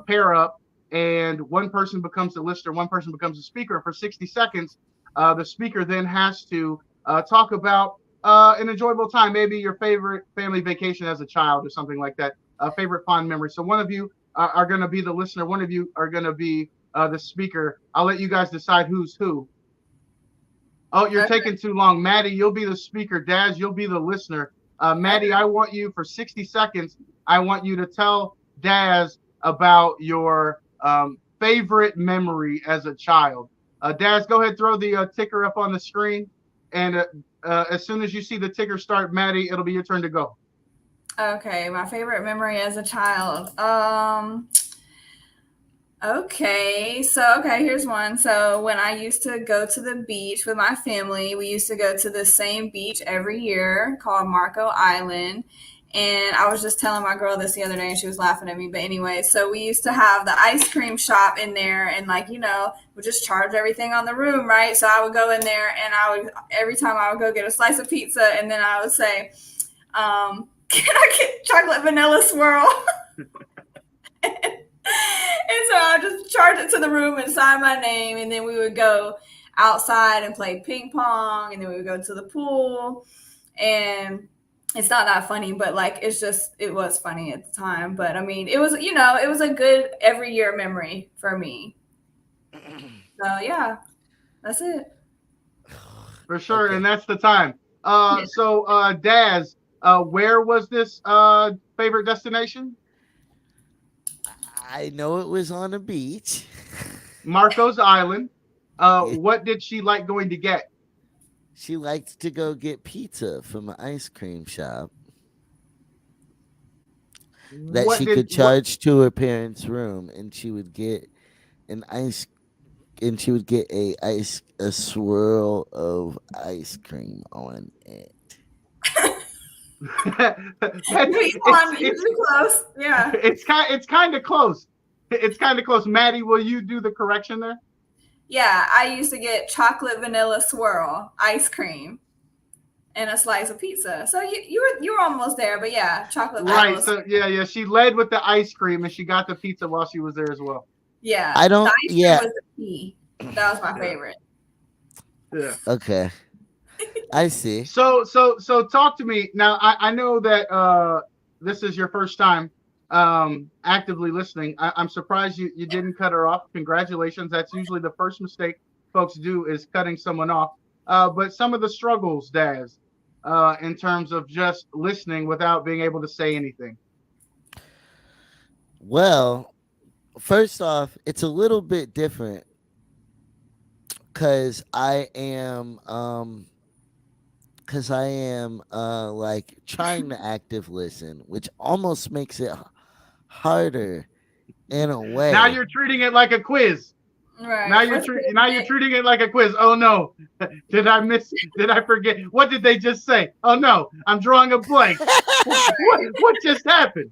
Speaker 3: pair up, and one person becomes the listener, one person becomes the speaker. For 60 seconds, the speaker then has to talk about an enjoyable time, maybe your favorite family vacation as a child or something like that, a favorite fond memory. So one of you are going to be the listener, one of you are going to be the speaker. I'll let you guys decide who's who. Oh, you're taking too long. Maddie, you'll be the speaker. Daz, you'll be the listener. Maddie, I want you for 60 seconds. I want you to tell Daz about your favorite memory as a child. Daz, go ahead, throw the ticker up on the screen. And as soon as you see the ticker start, Maddie, it'll be your turn to go.
Speaker 4: Okay, my favorite memory as a child. Okay, here's one. So when I used to go to the beach with my family, we used to go to the same beach every year called Marco Island. And I was just telling my girl this the other day and she was laughing at me. But anyway, so we used to have the ice cream shop in there, and we just charge everything on the room, right? So I would go in there and every time I would go get a slice of pizza, and then I would say, can I get chocolate vanilla swirl? And so I just charge it to the room and sign my name, and then we would go outside and play ping pong, and then we would go to the pool. And it's not that funny, but it was funny at the time. But I mean, it was a good every year memory for me. So yeah, that's it.
Speaker 3: For sure,
Speaker 5: Okay.
Speaker 3: and that's the time. So Daz, where was this favorite destination?
Speaker 5: I know it was on a beach.
Speaker 3: Marco's Island. What did she like going to get?
Speaker 5: She liked to go get pizza from an ice cream shop that she could charge to her parents' room, and she would get a swirl of ice cream on it.
Speaker 4: You're too close. Yeah.
Speaker 3: It's kind of close. It's kind of close. Maddie, will you do the correction there?
Speaker 4: Yeah, I used to get chocolate vanilla swirl ice cream and a slice of pizza. So you were almost there, but yeah, chocolate vanilla.
Speaker 3: Right. So yeah. She led with the ice cream, and she got the pizza while she was there as well.
Speaker 4: Yeah.
Speaker 5: I don't.
Speaker 4: The ice cream was the key. That was my favorite.
Speaker 3: Yeah.
Speaker 5: Okay. I see.
Speaker 3: So talk to me now. I know that this is your first time actively listening. I'm surprised you didn't cut her off. Congratulations. That's usually the first mistake folks do, is cutting someone off. But some of the struggles, Daz, in terms of just listening without being able to say anything.
Speaker 5: Well, first off, it's a little bit different because I am like trying to active listen, which almost makes it harder in a way.
Speaker 3: Now you're treating it like a quiz.
Speaker 4: Right.
Speaker 3: Now you're treating it like a quiz. Oh no, did I forget? What did they just say? Oh no, I'm drawing a blank. what just happened?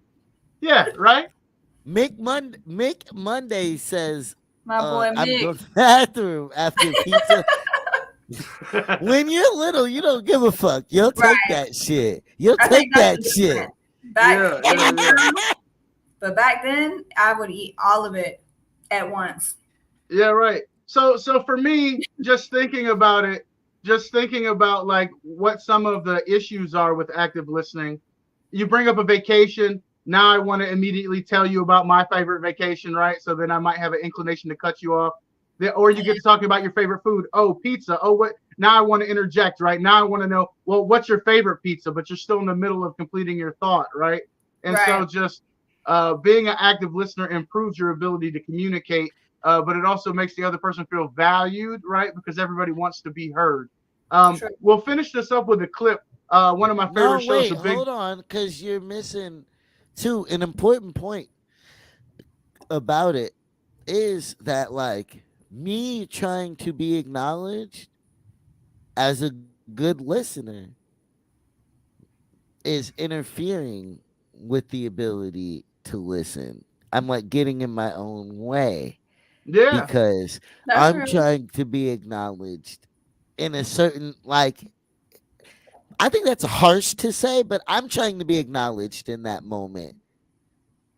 Speaker 3: Yeah, right.
Speaker 5: Mick Monday says,
Speaker 4: my boy
Speaker 5: I'm
Speaker 4: Mick.
Speaker 5: going to the bathroom after pizza. When you're little, you don't give a fuck. You'll take
Speaker 4: Right.
Speaker 5: that shit. You'll
Speaker 4: I
Speaker 5: take
Speaker 4: think that's
Speaker 5: that
Speaker 4: the
Speaker 5: shit.
Speaker 4: difference. Back,
Speaker 3: Yeah.
Speaker 4: but back then I would eat all of it at once.
Speaker 3: Yeah, right. So for me, just thinking about it, just thinking about like what some of the issues are with active listening. You bring up a vacation. Now I want to immediately tell you about my favorite vacation, right? So then I might have an inclination to cut you off. Or you get to talking about your favorite food. Oh, pizza. Oh, what? Now I want to interject, right? Now I want to know, well, what's your favorite pizza? But you're still in the middle of completing your thought, right? And so
Speaker 4: Right.
Speaker 3: just being an active listener improves your ability to communicate, but it also makes the other person feel valued, right? Because everybody wants to be heard.
Speaker 4: True.
Speaker 3: We'll finish this up with a clip. One of my favorite
Speaker 5: No,
Speaker 3: shows,
Speaker 5: wait, hold on, because you're missing too an important point about it is that like me trying to be acknowledged as a good listener is interfering with the ability to listen. I'm like getting in my own way
Speaker 3: Yeah,
Speaker 5: because
Speaker 4: That's
Speaker 5: I'm
Speaker 4: true.
Speaker 5: trying to be acknowledged in a certain like I think that's harsh to say, but I'm trying to be acknowledged in that moment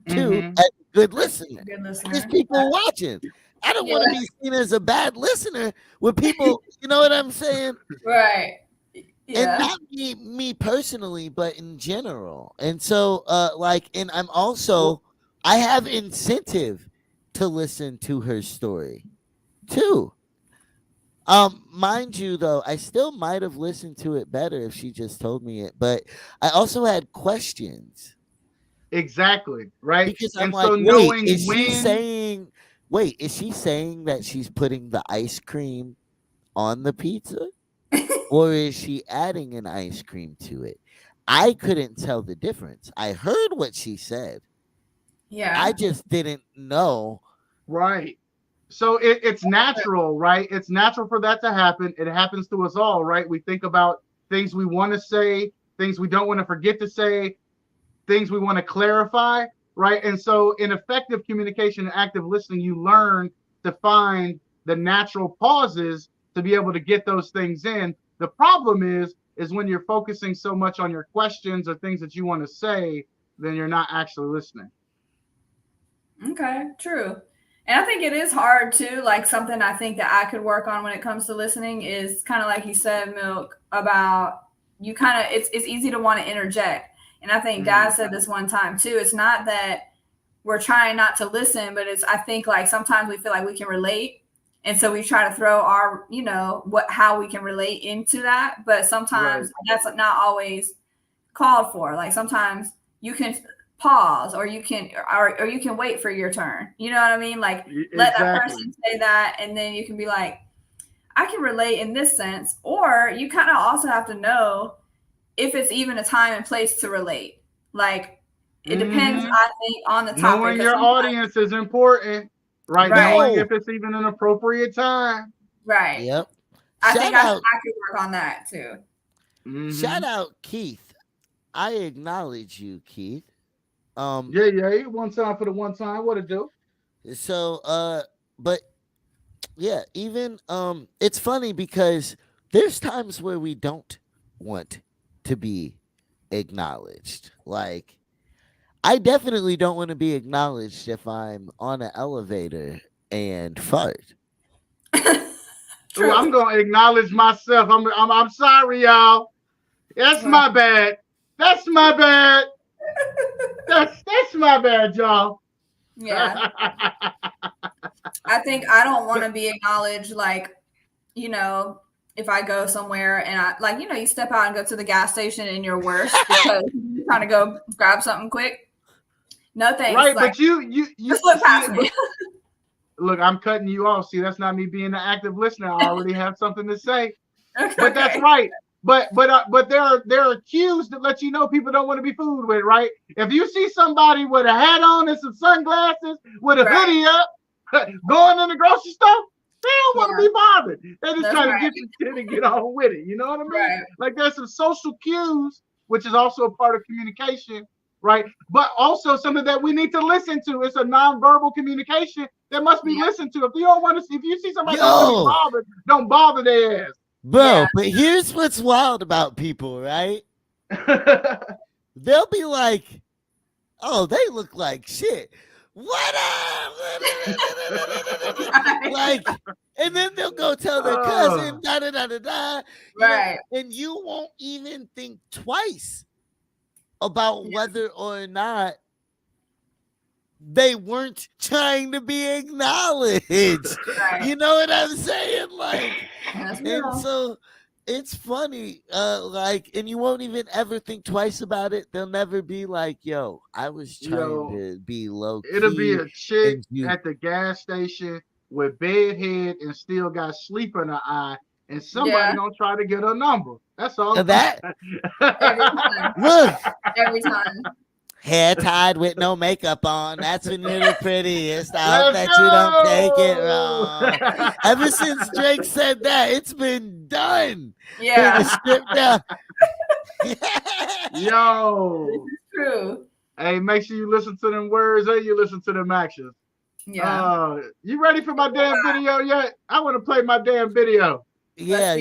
Speaker 5: too
Speaker 3: Mhm.
Speaker 5: as a good listener.
Speaker 4: Good
Speaker 5: There's
Speaker 4: listener.
Speaker 5: people watching. I don't want to
Speaker 4: Yeah.
Speaker 5: be seen as a bad listener with people, you know what I'm saying?
Speaker 4: Right.
Speaker 5: And
Speaker 4: Yeah.
Speaker 5: not me personally, but in general. And so like and I'm also I have incentive to listen to her story too. Mind you though, I still might have listened to it better if she just told me it, but I also had questions
Speaker 3: exactly, right.
Speaker 5: because I'm
Speaker 3: And
Speaker 5: like,
Speaker 3: so knowing when,
Speaker 5: wait, is she saying that she's putting the ice cream on the pizza? Or is she adding an ice cream to it? I couldn't tell the difference. I heard what she said.
Speaker 4: Yeah.
Speaker 5: I just didn't know.
Speaker 3: right. So it's natural, right? It's natural for that to happen. It happens to us all, right? We think about things we want to say, things we don't want to forget to say, things we want to clarify, right? And so in effective communication and active listening, you learn to find the natural pauses to be able to get those things in. The problem is when you're focusing so much on your questions or things that you want to say, then you're not actually listening.
Speaker 4: Okay. True. And I think it is hard too. Like something I think that I could work on when it comes to listening is kind of like you said, Milk, about you kind of it's easy to want to interject. And I think Dad said this one time too. It's not that we're trying not to listen, but it's I think like sometimes we feel like we can relate. And so we try to throw our, how we can relate into that. But
Speaker 3: Right.
Speaker 4: sometimes that's not always called for. Like sometimes you can pause or you can wait for your turn. You know what I mean? Like let that
Speaker 3: Exactly.
Speaker 4: person say that and then you can be like, I can relate in this sense. Or you kind of also have to know if it's even a time and place to relate. Like it depends,
Speaker 3: Mm-hmm.
Speaker 4: I think, on the topic.
Speaker 3: Knowing
Speaker 4: 'Cause
Speaker 3: your audience is important, right?
Speaker 4: right,
Speaker 3: Knowing
Speaker 5: No.
Speaker 3: if it's even an appropriate time.
Speaker 4: right.
Speaker 5: Yep.
Speaker 4: I think
Speaker 5: Shout
Speaker 4: I
Speaker 5: out
Speaker 4: could work on that too.
Speaker 3: Mm-hmm.
Speaker 5: shout out Keith. I acknowledge you, Keith. Um
Speaker 3: Yeah. One time for the one time. What it do?
Speaker 5: so but yeah, even it's funny because there's times where we don't want to be acknowledged. Like I definitely don't want to be acknowledged if I'm on an elevator and fart.
Speaker 3: Oh,
Speaker 4: True.
Speaker 3: I'm gonna acknowledge myself. I'm sorry, y'all. That's
Speaker 4: Well,
Speaker 3: my bad. That's my bad. That's my bad, y'all.
Speaker 4: yeah. I think I don't want to be acknowledged like, if I go somewhere and I like, you step out and go to the gas station and you're worse because you're trying to go grab something quick. No thanks.
Speaker 3: Right,
Speaker 4: Like
Speaker 3: but you
Speaker 4: just look
Speaker 3: see,
Speaker 4: past me.
Speaker 3: look, I'm cutting you off. See, that's not me being an active listener. I already have something to say. But that's
Speaker 4: Okay.
Speaker 3: right. But there are cues that let you know people don't want to be fooled with, right? If you see somebody with a hat on and some sunglasses with a
Speaker 4: Right.
Speaker 3: hoodie up going in the grocery store, they don't want to
Speaker 4: Yeah.
Speaker 3: be bothered. They're just
Speaker 4: That's
Speaker 3: trying to
Speaker 4: right.
Speaker 3: get your shit and get on with it. You know what I mean?
Speaker 4: Right.
Speaker 3: Like there's some social cues, which is also a part of communication, right? But also something that we need to listen to. It's a nonverbal communication that must be
Speaker 4: Yeah.
Speaker 3: listened to. If you don't want to see, if you see somebody don't want to be
Speaker 5: Yo,
Speaker 3: bothered, don't bother their ass.
Speaker 5: Bro,
Speaker 4: Yeah.
Speaker 5: but here's what's wild about people, right? They'll be like, oh, they look like shit. What up? Like, and then they'll go tell their cousin, da da da da da.
Speaker 4: Right.
Speaker 5: And you won't even think twice about whether or not they weren't trying to be acknowledged.
Speaker 4: Right.
Speaker 5: You know what I'm saying? Like,
Speaker 4: That's
Speaker 5: and
Speaker 4: real.
Speaker 5: so it's funny, like, and you won't even ever think twice about it. They'll never be like, yo, I was trying to be low key.
Speaker 3: It'll be a chick
Speaker 5: and you-
Speaker 3: at the gas station with bedhead and still got sleep in her eye, and somebody gonna try to get her number. That's all.
Speaker 5: That
Speaker 4: Every time.
Speaker 5: look,
Speaker 4: Every time.
Speaker 5: hair tied with no makeup on. That's when you're the prettiest. I hope that you don't take it wrong. Ever since Drake said that, it's been done.
Speaker 4: Yeah.
Speaker 3: Yo.
Speaker 4: It's true.
Speaker 3: Hey, make sure you listen to them words and you listen to them actions.
Speaker 4: Yeah.
Speaker 3: You ready for my damn video yet? I want to play my damn video.
Speaker 5: Yeah.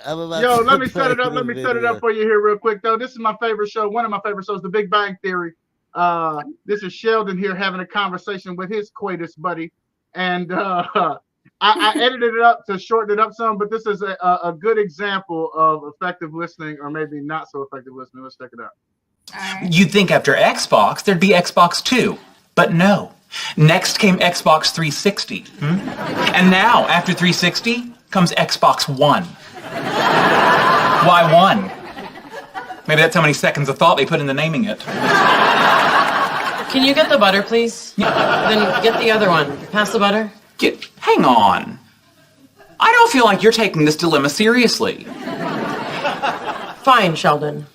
Speaker 5: I'm about
Speaker 3: Yo,
Speaker 5: to
Speaker 3: let me set it up.
Speaker 5: play
Speaker 3: Let
Speaker 5: the
Speaker 3: me set it
Speaker 5: video.
Speaker 3: up for you here real quick, though. This is my favorite show. One of my favorite shows, The Big Bang Theory. This is Sheldon here having a conversation with his coitus buddy. And I edited it up to shorten it up some, but this is a good example of effective listening, or maybe not so effective listening. Let's check it out.
Speaker 4: All right.
Speaker 6: You'd think after Xbox, there'd be Xbox 2. But no. Next came Xbox 360. And now, after 360, comes Xbox One. Why one? Maybe that's how many seconds of thought they put into naming it.
Speaker 7: Can you get the butter, please? Then get the other one. Pass the butter.
Speaker 6: Hang on. I don't feel like you're taking this dilemma seriously.
Speaker 7: Fine, Sheldon.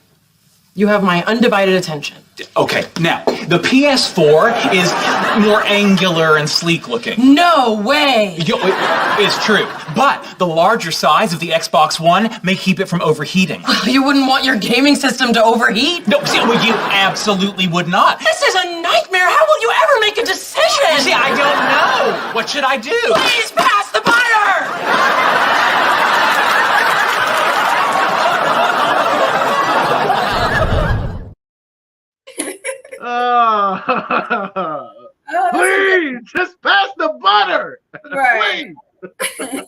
Speaker 7: You have my undivided attention.
Speaker 6: Okay, now, the PS4 is more angular and sleek looking.
Speaker 7: No way!
Speaker 6: It's true, but the larger size of the Xbox One may keep it from overheating.
Speaker 7: You wouldn't want your gaming system to overheat?
Speaker 6: No, see, well, you absolutely would not.
Speaker 7: This is a nightmare! How will you ever make a decision?
Speaker 6: See, I don't know. What should I do?
Speaker 7: Please pass the butter!
Speaker 3: Please, just pass the butter.
Speaker 4: Right.
Speaker 3: Please.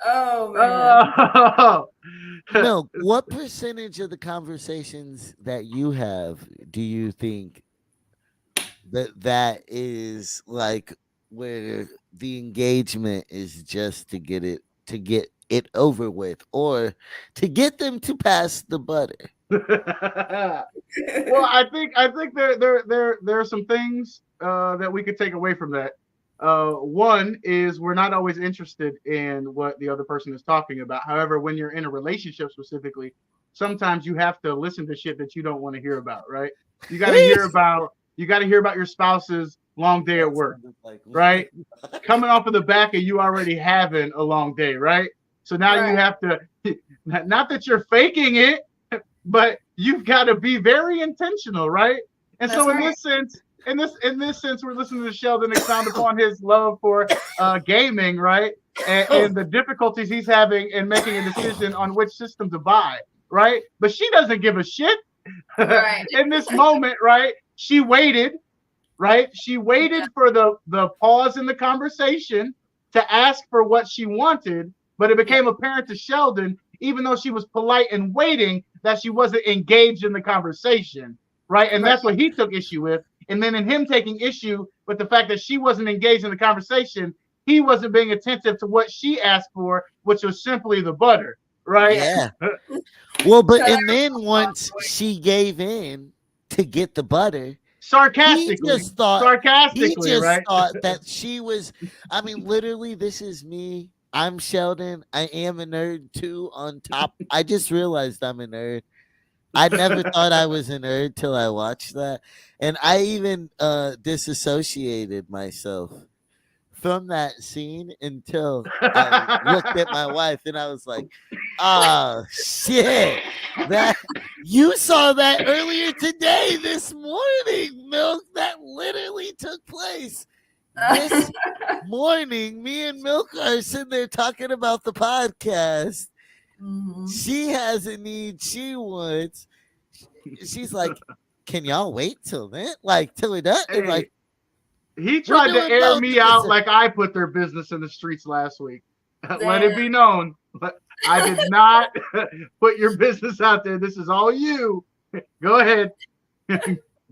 Speaker 4: Oh man.
Speaker 5: Milk, what percentage of the conversations that you have do you think that is like where the engagement is just to get it over with, or to get them to pass the butter?
Speaker 3: Well, I think there are some things that we could take away from that. One is we're not always interested in what the other person is talking about. However, when you're in a relationship specifically, sometimes you have to listen to shit that you don't want to hear about, right? You got to hear about your spouse's long day at work, right? Coming off of the back of you already having a long day, right? So now you have to, not that you're faking it, but you've got to be very intentional, right? And so in this sense, we're listening to Sheldon expound upon his love for gaming, right? And the difficulties he's having in making a decision on which system to buy, right? But she doesn't give a shit.
Speaker 4: Right.
Speaker 3: In this moment, right? She waited, right? She waited for the pause in the conversation to ask for what she wanted, but it became apparent to Sheldon, even though she was polite and waiting, that she wasn't engaged in the conversation, right? And that's what he took issue with. And then in him taking issue with the fact that she wasn't engaged in the conversation, he wasn't being attentive to what she asked for, which was simply the butter, right?
Speaker 5: Yeah. Well, but and then once she gave in to get the butter,
Speaker 3: sarcastically,
Speaker 5: he just thought
Speaker 3: right?
Speaker 5: that she was. I mean, literally, this is me. I'm Sheldon. I am a nerd too. On top, I just realized I'm a nerd. I never thought I was a nerd till I watched that, and I even disassociated myself from that scene until I looked at my wife and I was like, "Oh shit! That you saw that earlier today, this morning, Milk. That literally took place This morning, me and Milk are sitting there talking about the podcast. She has a need she wants. She's like, "Can y'all wait till then? Like till we're done?" And like,
Speaker 3: he
Speaker 5: we're
Speaker 3: tried to
Speaker 5: doing
Speaker 3: air
Speaker 5: both
Speaker 3: me
Speaker 5: at the
Speaker 3: out
Speaker 5: same-
Speaker 3: like I put their business in the streets last week. Let it be known. But I did not put your business out there. This is all you. Go ahead.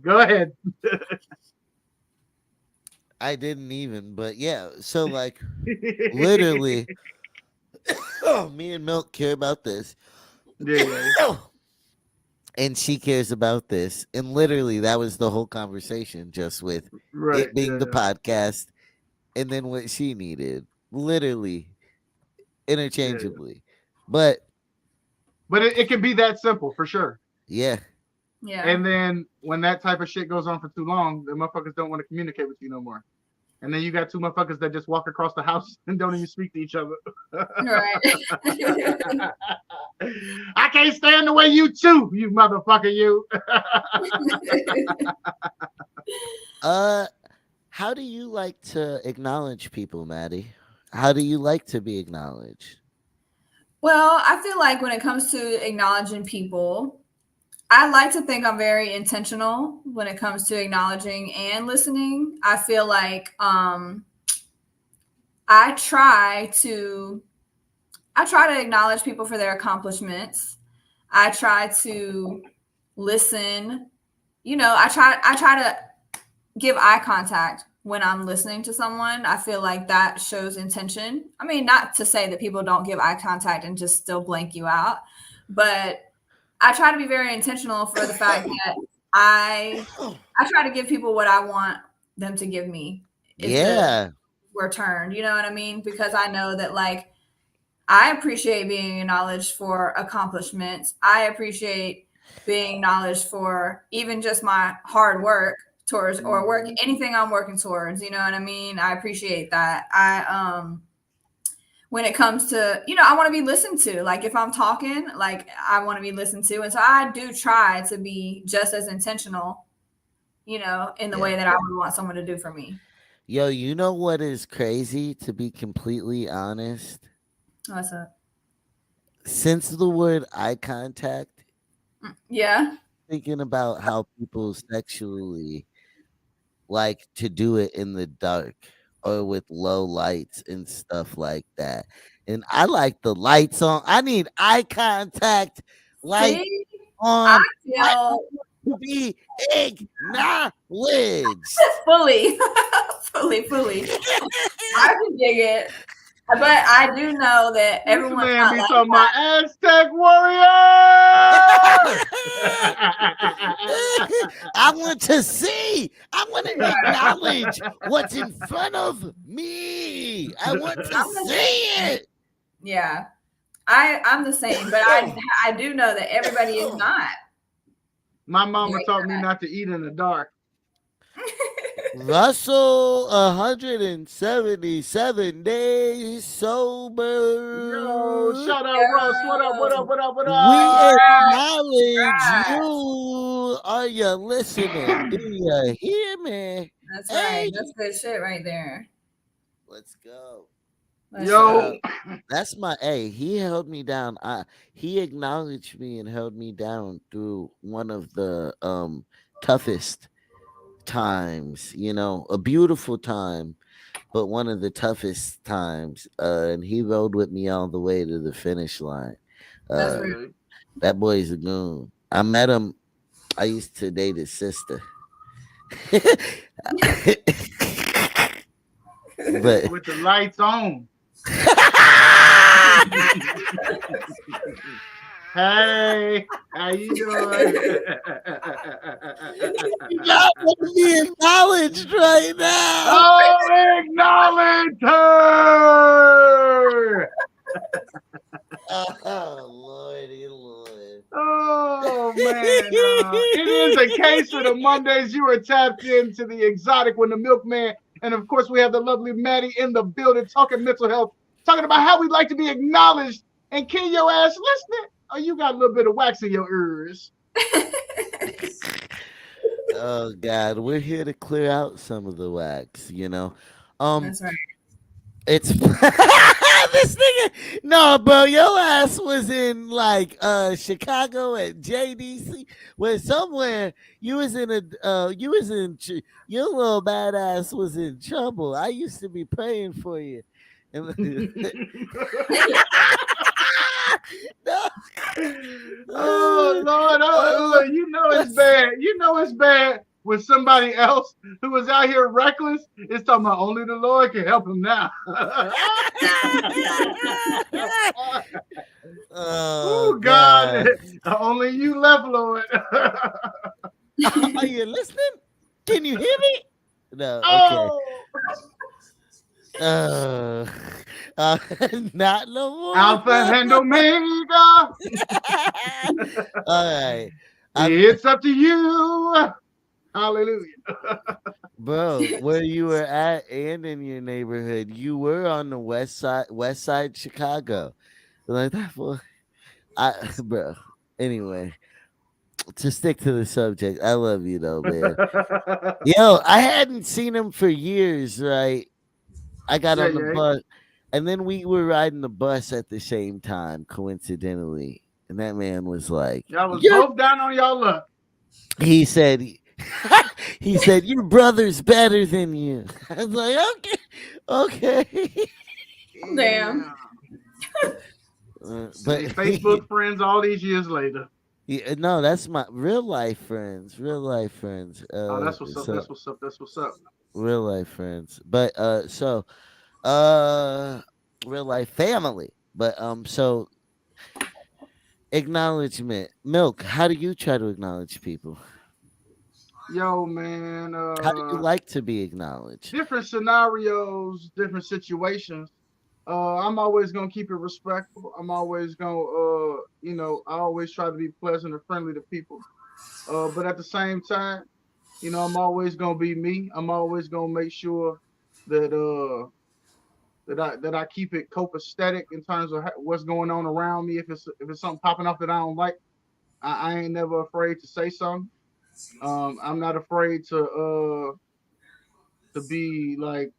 Speaker 3: Go ahead.
Speaker 5: I didn't even, but yeah. So like, literally, me and Milk care about this.
Speaker 3: Yeah.
Speaker 5: And she cares about this. And literally, that was the whole conversation, just with
Speaker 3: Right.
Speaker 5: it being the podcast and then what she needed. Literally, interchangeably. But
Speaker 3: it can be that simple for sure.
Speaker 5: yeah.
Speaker 4: Yeah.
Speaker 3: And then when that type of shit goes on for too long, the motherfuckers don't want to communicate with you no more. And then you got two motherfuckers that just walk across the house and don't even speak to each other.
Speaker 4: Right.
Speaker 3: I can't stand the way you chew, you motherfucker, you.
Speaker 5: How do you like to acknowledge people, Maddie? How do you like to be acknowledged?
Speaker 4: Well, I feel like when it comes to acknowledging people, I like to think I'm very intentional when it comes to acknowledging and listening. I feel like I try to acknowledge people for their accomplishments. I try to listen. I try to give eye contact when I'm listening to someone. I feel like that shows intention. I mean, not to say that people don't give eye contact and just still blank you out, but I try to be very intentional for the fact that I try to give people what I want them to give me.
Speaker 5: Yeah.
Speaker 4: Returned, you know what I mean? Because I know that like I appreciate being acknowledged for accomplishments. I appreciate being acknowledged for even just my hard work towards or work anything I'm working towards, you know what I mean? I appreciate that. When it comes to, I want to be listened to. Like if I'm talking, like I want to be listened to. And so I do try to be just as intentional, in the way that I would want someone to do for me.
Speaker 5: Yo, you know what is crazy, to be completely honest?
Speaker 4: What's up?
Speaker 5: Since the word eye contact,
Speaker 4: Yeah.
Speaker 5: thinking about how people sexually like to do it in the dark or with low lights and stuff like that. And I like the lights on. I need eye contact, light
Speaker 4: See?
Speaker 5: on.
Speaker 4: I feel
Speaker 5: to be acknowledged.
Speaker 4: fully. I can dig it. But I do know that everyone's
Speaker 3: man
Speaker 4: not
Speaker 3: be
Speaker 4: like
Speaker 3: talking
Speaker 4: that.
Speaker 3: about Aztec warrior.
Speaker 5: I want to see. I want to acknowledge what's in front of me. I want to see it.
Speaker 4: Yeah. I'm the same, but I do know that everybody is not.
Speaker 3: My mama taught me not to eat in the dark.
Speaker 5: Russell, 177 days sober.
Speaker 3: Yo, shout out Russ. What up? What up? What up? What up?
Speaker 5: We acknowledge you. Are you listening? Do you hear me?
Speaker 4: That's right. That's good shit right there.
Speaker 5: Let's go.
Speaker 3: Yo,
Speaker 5: that's my he held me down. He acknowledged me and held me down through one of the toughest times, a beautiful time, but one of the toughest times. And he rode with me all the way to the finish line. That boy's a goon. I met him. I used to date his sister. But
Speaker 3: with the lights on. Hey, how you doing?
Speaker 5: I want to be acknowledged right now.
Speaker 3: Oh, acknowledge her.
Speaker 5: Oh, Lordy, Lord.
Speaker 3: Oh, man. It is a case of the Mondays. You are tapped into the exotic when the milkman. And of course, we have the lovely Maddie in the building talking mental health, talking about how we like to be acknowledged. And can your ass listening? Oh, you got a little bit of wax in your ears.
Speaker 5: Oh God, we're here to clear out some of the wax.
Speaker 4: That's right.
Speaker 5: It's this nigga. No, bro, your ass was in like Chicago at JDC, where somewhere you was in your little badass was in trouble. I used to be praying for you. And no,
Speaker 3: Oh Lord,
Speaker 5: oh,
Speaker 3: look, it's bad. It's bad when somebody else who was out here reckless is talking about only the Lord can help him now.
Speaker 5: oh
Speaker 3: Oh God,
Speaker 5: God.
Speaker 3: only you left, Lord.
Speaker 5: Are you listening? Can you hear me? No, okay.
Speaker 3: Oh,
Speaker 5: Uh, uh, not no more,
Speaker 3: Alpha
Speaker 5: bro.
Speaker 3: and Omega.
Speaker 5: All right,
Speaker 3: It's up to you. Hallelujah.
Speaker 5: bro. Where you were at and in your neighborhood, you were on the west side Chicago, like that. Bro. Anyway, to stick to the subject, I love you though, man. Yo, I hadn't seen him for years, right? I got
Speaker 3: Yeah,
Speaker 5: on the
Speaker 3: yeah.
Speaker 5: bus, and then we were riding the bus at the same time, coincidentally. And that man was like,
Speaker 3: Y'all was
Speaker 5: "Your,"
Speaker 3: both down on y'all luck.
Speaker 5: he said, he said, "Your brother's better than you." I was like, okay.
Speaker 4: Damn.
Speaker 3: Yeah.
Speaker 5: But
Speaker 3: They Facebook friends all these years later.
Speaker 5: yeah, no, that's my real life friends. Real life friends.
Speaker 3: Oh, that's what's up.
Speaker 5: So
Speaker 3: That's what's up. That's what's up.
Speaker 5: real life friends. But uh, real life family. But so acknowledgement. Milk, how do you try to acknowledge people?
Speaker 3: Yo, man.
Speaker 5: How do you like to be acknowledged?
Speaker 3: Different scenarios, different situations. I'm always gonna keep it respectful. I'm always gonna, I always try to be pleasant and friendly to people. But at the same time, I'm always gonna be me. I'm always gonna make sure that that I keep it copacetic in terms of what's going on around me. If it's something popping up that I don't like, I ain't never afraid to say something. I'm not afraid to be like,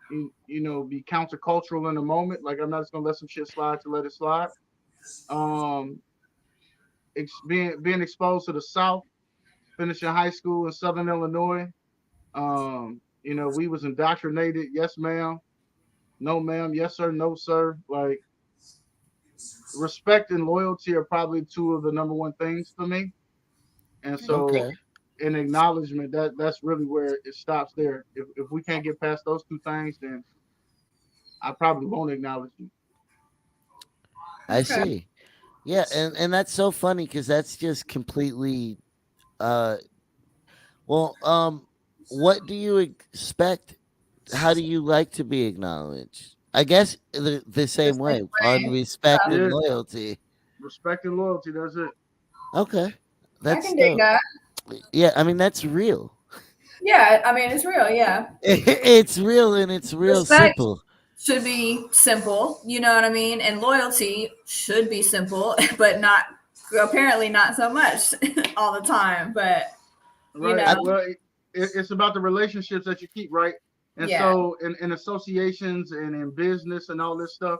Speaker 3: be countercultural in the moment. Like I'm not just gonna let some shit slide to let it slide. Um, being exposed to the South, finishing high school in Southern Illinois. We was indoctrinated. Yes, ma'am. No, ma'am. Yes, sir. No, sir. Like respect and loyalty are probably two of the number one things for me. And so,
Speaker 5: Okay.
Speaker 3: in acknowledgement, that's really where it stops there. If we can't get past those two things, then I probably won't acknowledge you.
Speaker 5: I
Speaker 4: Okay.
Speaker 5: see. Yeah, and that's so funny because that's just completely uh well what do you expect? How do you like to be acknowledged? I guess the
Speaker 4: The
Speaker 5: same way,
Speaker 4: same
Speaker 5: on
Speaker 4: way.
Speaker 5: respect and
Speaker 3: Yeah,
Speaker 5: loyalty.
Speaker 3: respect and loyalty. That's it.
Speaker 5: Okay.
Speaker 4: I
Speaker 5: That's
Speaker 4: can dig
Speaker 5: dope.
Speaker 4: that.
Speaker 5: Yeah, I mean that's real.
Speaker 4: Yeah, I mean it's real. Yeah,
Speaker 5: It's real and it's real
Speaker 4: respect
Speaker 5: simple.
Speaker 4: should be simple. You know what I mean? And loyalty should be simple, but not apparently not so much all the time. But you
Speaker 3: Right.
Speaker 5: I,
Speaker 4: know,
Speaker 3: Well, it's about the relationships that you keep, right? And
Speaker 4: yeah,
Speaker 3: so, in associations and in business and all this stuff,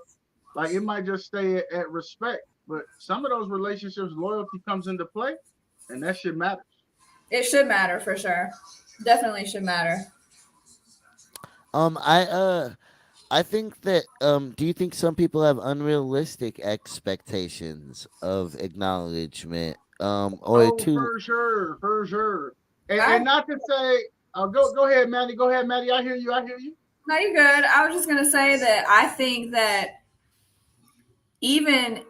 Speaker 3: like it might just stay at respect, but some of those relationships, loyalty comes into play, and that shit matters.
Speaker 4: it should matter for sure. Definitely should matter.
Speaker 5: um I uh I think that do you think some people have unrealistic expectations of acknowledgement or
Speaker 3: Oh,
Speaker 5: too
Speaker 3: for sure, for sure. And
Speaker 4: I
Speaker 3: not to say, go ahead, Maddie. Go ahead, Maddie. I hear you. I hear you.
Speaker 4: No, you're good. I was just gonna say that I think that even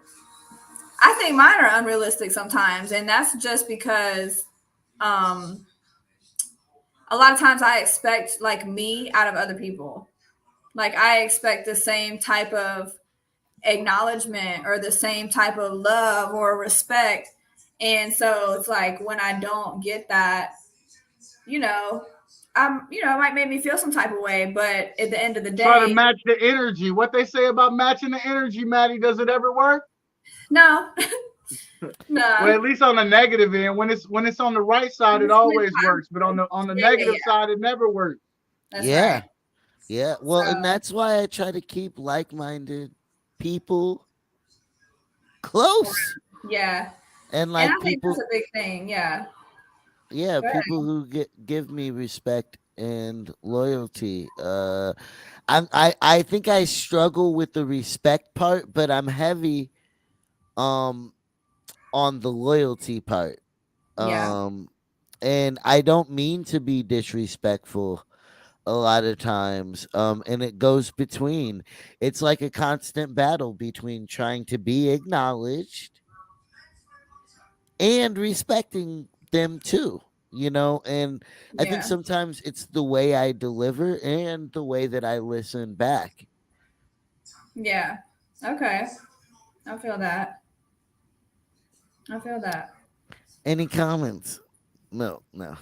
Speaker 4: I think mine are unrealistic sometimes, and that's just because um a lot of times I expect like me out of other people. Like I expect the same type of acknowledgement or the same type of love or respect. And so it's like when I don't get that, you know, it might make me feel some type of way, but at the end of the
Speaker 3: Try to
Speaker 4: day,
Speaker 3: match the energy. What they say about matching the energy, Maddie, does it ever work?
Speaker 4: no,
Speaker 3: Well,
Speaker 4: No.
Speaker 3: at least on the negative end, when it's on the right side, it always works. But on the negative
Speaker 4: Yeah.
Speaker 3: side, it never works.
Speaker 4: That's
Speaker 5: Yeah.
Speaker 4: right.
Speaker 5: Yeah. Well, and
Speaker 4: So
Speaker 5: that's why I try to keep like-minded people close,
Speaker 4: yeah.
Speaker 5: and
Speaker 4: And
Speaker 5: like
Speaker 4: I think that's
Speaker 5: people,
Speaker 4: a big thing. Yeah.
Speaker 5: yeah,
Speaker 4: Good.
Speaker 5: people who give me respect and loyalty. I think I struggle with the respect part, but I'm heavy um on the loyalty part.
Speaker 4: Yeah.
Speaker 5: Um and I don't mean to be disrespectful a lot of times. And it goes between, it's like a constant battle between trying to be acknowledged and respecting them too, and I think
Speaker 4: Yeah.
Speaker 5: sometimes it's the way I deliver and the way that I listen back.
Speaker 4: Yeah. Okay. I feel that. I feel that.
Speaker 5: Any comments? No, no.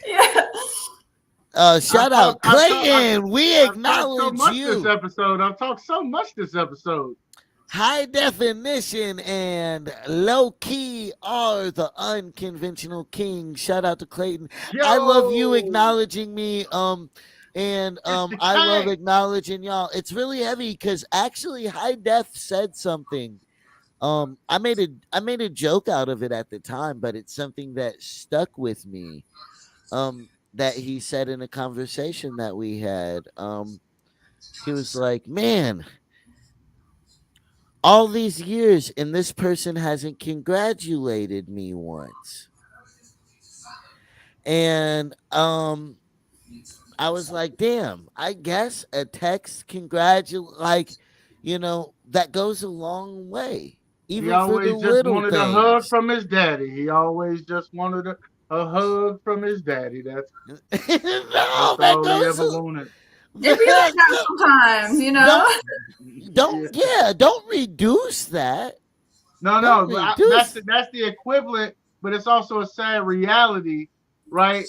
Speaker 4: Yeah.
Speaker 5: Shout out
Speaker 3: I've
Speaker 5: Clayton, we
Speaker 3: talked so
Speaker 5: acknowledge
Speaker 3: much this
Speaker 5: you.
Speaker 3: episode. I've talked so much this episode.
Speaker 5: High definition and low key are the unconventional kings. Shout out to Clayton. I love you
Speaker 3: Yo,
Speaker 5: acknowledging me. And
Speaker 3: it's the
Speaker 5: I love
Speaker 3: king.
Speaker 5: acknowledging y'all. It's really heavy because actually High Def said something. I made a joke out of it at the time, but it's something that stuck with me. That he said in a conversation that we had. He was like, "Man, all these years and this person hasn't congratulated me once." And I was like, damn, I guess a text that goes a long way,
Speaker 3: He
Speaker 5: even for the
Speaker 3: always just
Speaker 5: little
Speaker 3: wanted a hug
Speaker 5: things.
Speaker 3: from his daddy. He always just wanted a hug from his daddy.
Speaker 5: No,
Speaker 3: That's
Speaker 5: that
Speaker 3: all he
Speaker 5: goes
Speaker 3: ever wanted.
Speaker 4: It be like that
Speaker 5: don't
Speaker 4: sometimes,
Speaker 5: don't
Speaker 3: Yeah.
Speaker 5: don't reduce that.
Speaker 3: No,
Speaker 5: Don't
Speaker 3: no, but
Speaker 5: reduce.
Speaker 3: that's the equivalent, but it's also a sad reality, right?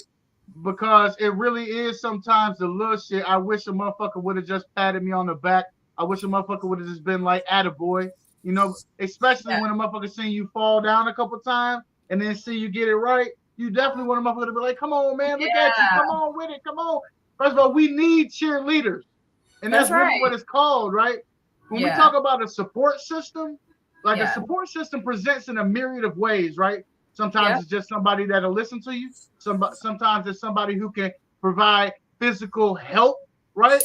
Speaker 3: Because it really is sometimes the little shit. I wish a motherfucker would have just patted me on the back. I wish a motherfucker would have just been like, "Attaboy," especially
Speaker 4: Yeah.
Speaker 3: when a motherfucker see you fall down a couple times and then see you get it right. You definitely want a motherfucker to be like, "Come on, man, look at you,
Speaker 4: Yeah.
Speaker 3: come on with it, come on." First of all, we need cheerleaders, and
Speaker 4: That's
Speaker 3: that's really
Speaker 4: right.
Speaker 3: what it's called, right? When we
Speaker 4: Yeah.
Speaker 3: talk about a support system, like a
Speaker 4: Yeah.
Speaker 3: support system presents in a myriad of ways, right? Sometimes
Speaker 4: Yeah.
Speaker 3: it's just somebody that'll listen to you. Sometimes it's somebody who can provide physical help, right?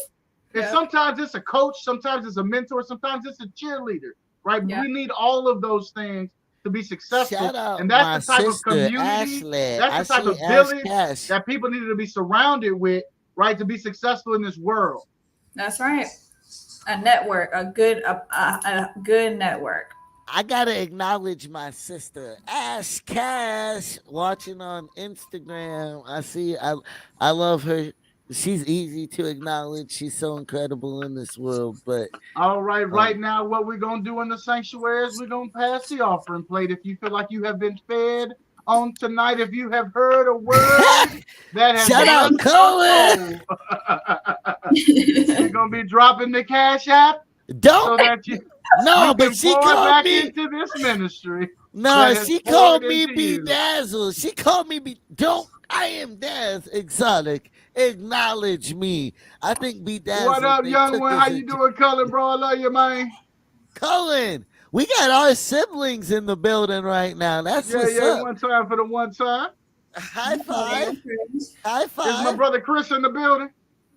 Speaker 3: And
Speaker 4: Yeah.
Speaker 3: sometimes it's a coach, sometimes it's a mentor, sometimes it's a cheerleader, right?
Speaker 4: Yeah.
Speaker 3: We need all of those things to be successful.
Speaker 5: Shout out
Speaker 3: And that's
Speaker 5: my
Speaker 3: the type of
Speaker 5: sister
Speaker 3: community,
Speaker 5: Ashley.
Speaker 3: that's
Speaker 5: I
Speaker 3: the type
Speaker 5: see
Speaker 3: of
Speaker 5: Ash
Speaker 3: village
Speaker 5: Cash.
Speaker 3: that people need to be surrounded with, right, to be successful in this world.
Speaker 4: That's right. A network, a good network.
Speaker 5: I gotta acknowledge my sister Ash Cash watching on Instagram. I love her. She's easy to acknowledge. She's so incredible in this world. But
Speaker 3: All right, right
Speaker 5: um,
Speaker 3: now, what we're going to do in the sanctuary is we're going to pass the offering plate. If you feel like you have been fed on tonight, if you have heard a word that has
Speaker 5: shout out
Speaker 3: blessed
Speaker 5: Cohen.
Speaker 3: your soul, we're going to be dropping the Cash App so
Speaker 5: Don't
Speaker 3: that you
Speaker 5: no,
Speaker 3: can
Speaker 5: but she
Speaker 3: pour
Speaker 5: called
Speaker 3: back
Speaker 5: me.
Speaker 3: into this ministry
Speaker 5: No,
Speaker 3: that has
Speaker 5: she
Speaker 3: poured
Speaker 5: called me
Speaker 3: into you.
Speaker 5: Bedazzled. She called me Don't. I am Daz Exotic. Acknowledge me. I think Bedazzled.
Speaker 3: What up,
Speaker 5: they
Speaker 3: young
Speaker 5: took
Speaker 3: one?
Speaker 5: this
Speaker 3: How you
Speaker 5: into-
Speaker 3: doing, Colin, bro? I love you, man.
Speaker 5: Colin, we got our siblings in the building right now. That's
Speaker 3: Yeah,
Speaker 5: what's
Speaker 3: yeah,
Speaker 5: up.
Speaker 3: one time for the one time.
Speaker 5: High five. High
Speaker 3: Is my
Speaker 5: five.
Speaker 3: brother Chris in the building?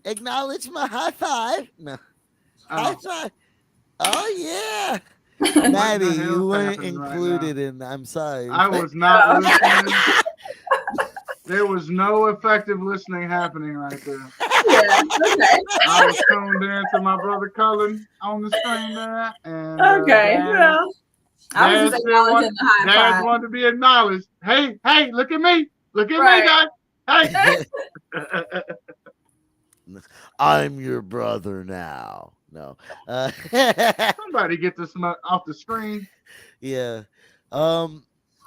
Speaker 5: Acknowledge my high five. No. High five. Oh, yeah.
Speaker 3: What
Speaker 5: Maddie,
Speaker 3: the hell's
Speaker 5: you weren't
Speaker 3: happening right
Speaker 5: included in. I'm sorry.
Speaker 3: I was not listening. There was no effective listening happening right there.
Speaker 4: Yeah. Okay.
Speaker 3: I was tuned in to my brother Cullen on the screen there, and
Speaker 4: Okay. Well, I was just acknowledging the high
Speaker 3: Dad
Speaker 4: five.
Speaker 3: wanted to be acknowledged. Hey, look at me,
Speaker 4: Right.
Speaker 3: guys. Hey.
Speaker 5: I'm your brother now. No.
Speaker 3: Somebody get this off the screen.
Speaker 5: Yeah.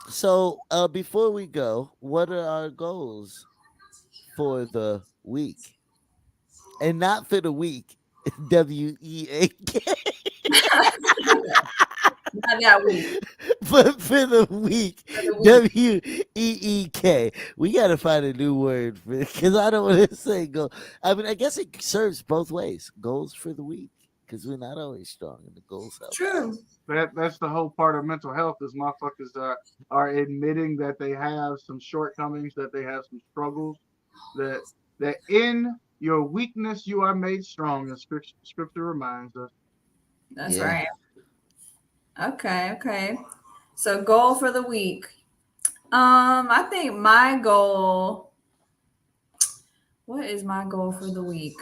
Speaker 5: So before we go, what are our goals for the week? And not for the week. WEAK.
Speaker 4: that week.
Speaker 5: But for the week, WEEK. We gotta find a new word because I don't want to say goal. I mean, I guess it serves both ways. Goals for the week because we're not always strong in the goals.
Speaker 4: True.
Speaker 3: That's the whole part of mental health is motherfuckers are admitting that they have some shortcomings, that they have some struggles, that in your weakness you are made strong, as scripture reminds us.
Speaker 4: That's right. Okay. So goal for the week. I think my goal. What is my goal for the week?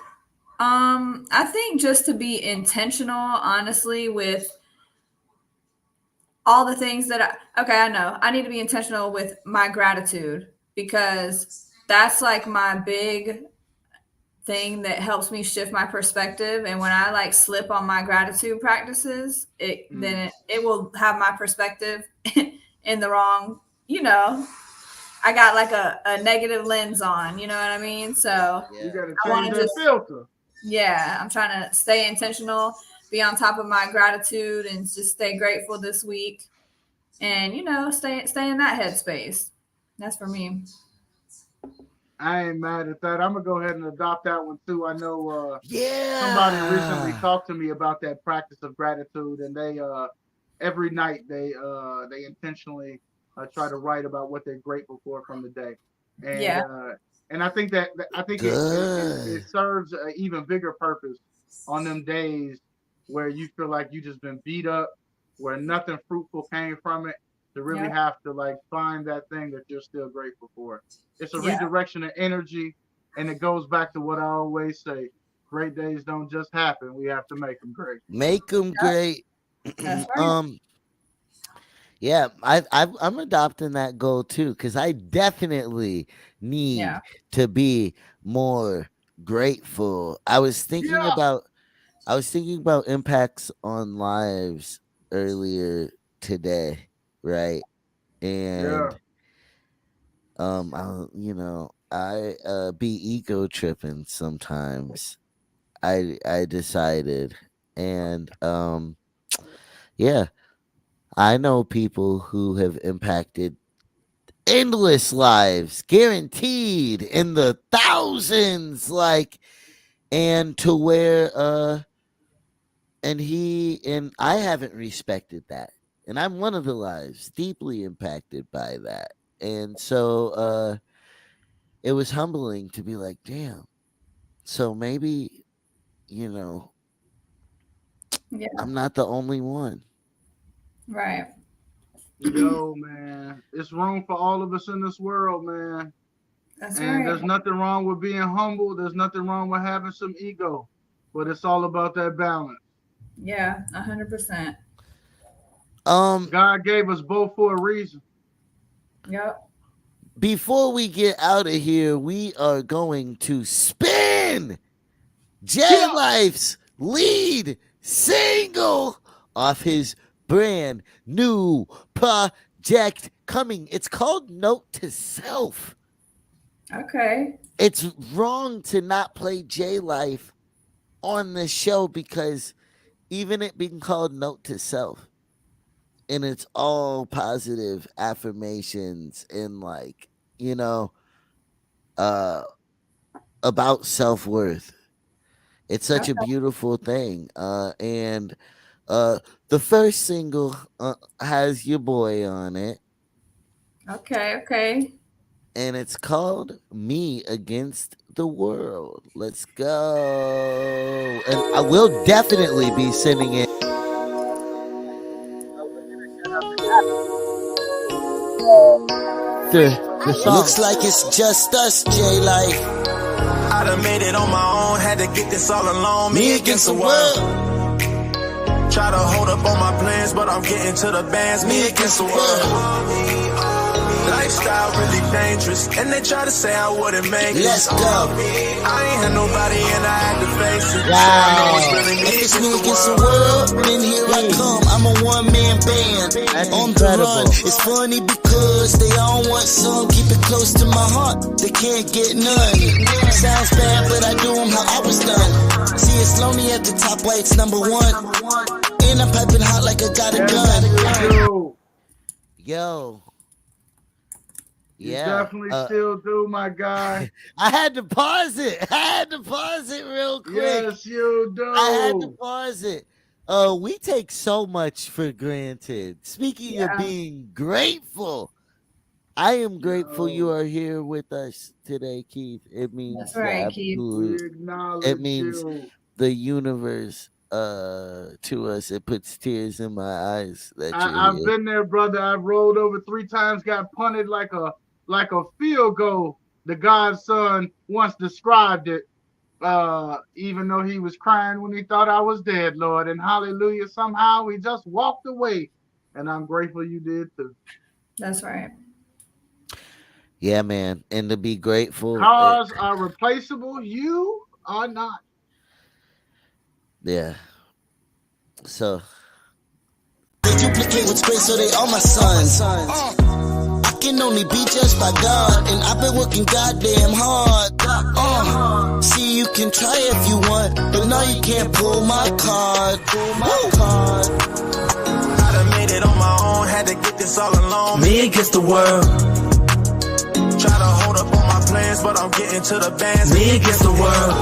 Speaker 4: I think just to be intentional, honestly, with all the things that I know. I need to be intentional with my gratitude because that's like my big thing that helps me shift my perspective. And when I like slip on my gratitude practices, then it will have my perspective in the wrong, I got like a negative lens on, you know what I mean? So
Speaker 3: you gotta change that filter.
Speaker 4: Yeah, I'm trying to stay intentional, be on top of my gratitude, and just stay grateful this week, and stay in that headspace. That's for me.
Speaker 3: I ain't mad at that. I'm gonna go ahead and adopt that one too. I know somebody recently talked to me about that practice of gratitude, and they every night they intentionally try to write about what they're grateful for from the day. And I think it serves an even bigger purpose on them days where you feel like you just been beat up, where nothing fruitful came from it, to really have to like find that thing that you're still grateful for. It's a redirection of energy, and it goes back to what I always say: great days don't just happen; we have to make them great.
Speaker 5: Make them great.
Speaker 4: That's right.
Speaker 5: Yeah, I'm adopting that goal too because I definitely need to be more grateful. I was thinking about impacts on lives earlier today, right? And I be ego tripping sometimes. I decided, and I know people who have impacted endless lives, guaranteed in the thousands, and to where and I haven't respected that. And I'm one of the lives deeply impacted by that. And so it was humbling to be like, damn. So maybe, I'm not the only one.
Speaker 4: Right.
Speaker 3: Yo, man, it's room for all of us in this world, man.
Speaker 4: That's
Speaker 3: and there's nothing wrong with being humble. There's nothing wrong with having some ego, but it's all about that balance.
Speaker 4: Yeah, 100%.
Speaker 3: God gave us both for a reason.
Speaker 4: Yep.
Speaker 5: Before we get out of here, we are going to spin J Life's lead single off his brand new project coming. It's called Note to Self.
Speaker 4: Okay.
Speaker 5: It's wrong to not play J Life on the show because even it being called Note to Self, and it's all positive affirmations and about self-worth. It's such a beautiful thing. And the first single has your boy on it.
Speaker 4: Okay.
Speaker 5: And it's called Me Against the World. Let's go. And I will definitely be sending it. The song.
Speaker 2: Looks like it's just us, J-Life. I done made it on my own, had to get this all alone. Me against the world. Try to hold up on my plans, but I'm getting to the bands. Me against the world. Lifestyle really dangerous, and they try to say I wouldn't make it.
Speaker 1: Let's go.
Speaker 2: I ain't had nobody and I had to face it.
Speaker 1: Wow.
Speaker 2: So I know it's really me
Speaker 1: If it's me
Speaker 2: against
Speaker 1: against
Speaker 2: the
Speaker 1: the
Speaker 2: world.
Speaker 1: world, then here I come. I'm a one-man band.
Speaker 5: That's
Speaker 1: On
Speaker 5: incredible.
Speaker 1: the run. It's funny because they all want some. Keep it close to my heart. They can't get none. Sounds bad, but I do them how I was done. See, it's lonely at the top, why it's number one. And I'm piping hot like I got a gun.
Speaker 3: Yo,
Speaker 5: Yo.
Speaker 3: you
Speaker 5: Yeah.
Speaker 3: definitely still do, my guy.
Speaker 5: I had to pause it. Real quick.
Speaker 3: Yes, you do.
Speaker 5: I had to pause it. We take so much for granted. Speaking of
Speaker 4: Yeah.
Speaker 5: being grateful, I am grateful
Speaker 3: Yo.
Speaker 5: you are here with us today, Keith. It means
Speaker 4: That's right,
Speaker 5: the
Speaker 4: Keith.
Speaker 3: We
Speaker 5: absolute-
Speaker 3: acknowledge
Speaker 5: It means
Speaker 3: you.
Speaker 5: the universe to us. It puts tears in my eyes that you're
Speaker 3: I've
Speaker 5: here.
Speaker 3: been there, brother. I've rolled over 3 times, got punted like a field goal. The Godson once described it. Even though he was crying when he thought I was dead, Lord. And hallelujah, somehow he just walked away. And I'm grateful you did too.
Speaker 4: That's right.
Speaker 5: Yeah, man. And to be grateful.
Speaker 3: Cars are replaceable. You are not.
Speaker 5: Yeah. So
Speaker 1: They duplicate what's great, so they are my sons. I can only be judged by God, and I've been working goddamn hard. See, you can try if you want, but now you can't pull my card.
Speaker 2: I done made it on my own, had to get this all alone. Me against the world. Try to hold up on my plans, but I'm getting to the bands. Me against the world.